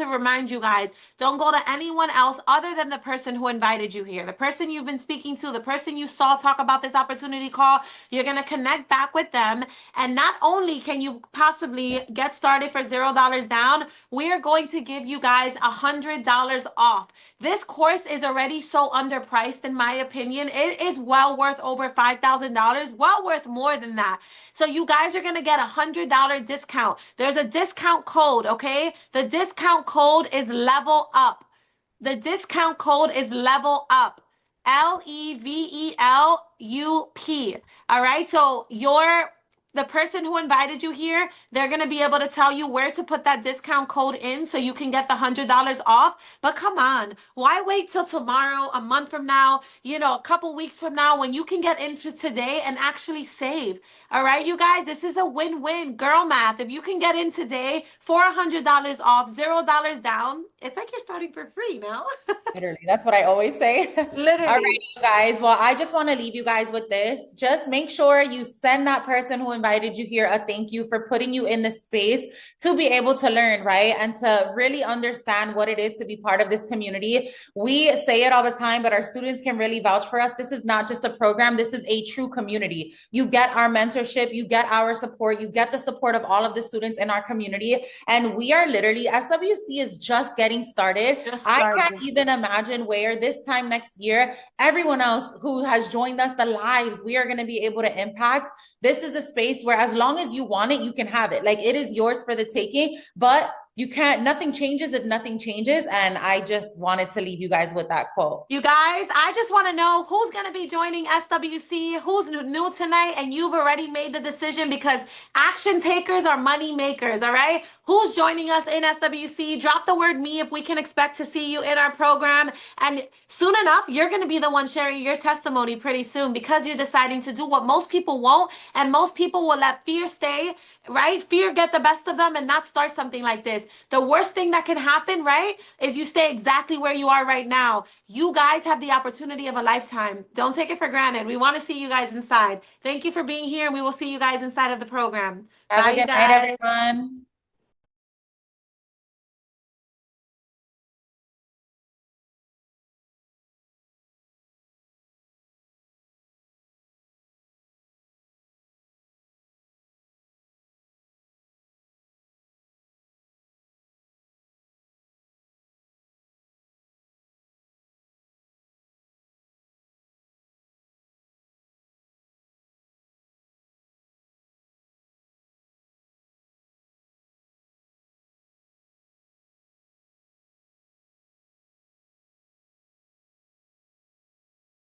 remind you guys, don't go to anyone else other than the person who invited you here. The person you've been speaking to, the person you saw talk about this opportunity call, you're going to connect back with them. And not only can you possibly get started for $0 down, we are going to give you guys $100 off. This course is already so underpriced, in my opinion. It is well worth over $5,000, well worth more than that. So you guys are going to get $100 discount. There's a discount code, okay? The discount code is level up. The discount code is level up. LEVELUP. All right. So the person who invited you here, they're going to be able to tell you where to put that discount code in so you can get the $100 off. But come on, why wait till tomorrow, a month from now, a couple weeks from now when you can get into today and actually save? All right, you guys, this is a win-win. Girl math. If you can get in today for $100 off, $0 down, it's like you're starting for free now. Literally, that's what I always say. Literally. All right, you guys. Well, I just want to leave you guys with this. Just make sure you send that person who invited you here a thank you for putting you in the space to be able to learn, right? And to really understand what it is to be part of this community. We say it all the time, but our students can really vouch for us. This is not just a program. This is a true community. You get our mentorship, you get our support, you get the support of all of the students in our community. And we are literally, SWC is just getting started. I can't even imagine where this time next year, everyone else who has joined us, the lives we are going to be able to impact. This is a space where as long as you want it, you can have it. Like, it is yours for the taking, but you can't, nothing changes if nothing changes. And I just wanted to leave you guys with that quote. You guys, I just want to know who's going to be joining SWC, who's new tonight, and you've already made the decision, because action takers are money makers, all right? Who's joining us in SWC? Drop the word me if we can expect to see you in our program. And soon enough, you're going to be the one sharing your testimony pretty soon, because you're deciding to do what most people won't, and most people will let fear stay, right? Fear get the best of them and not start something like this. The worst thing that can happen, right, is you stay exactly where you are right now. You guys have the opportunity of a lifetime. Don't take it for granted. We want to see you guys inside. Thank you for being here, and we will see you guys inside of the program. Have Bye, a good guys. night, everyone.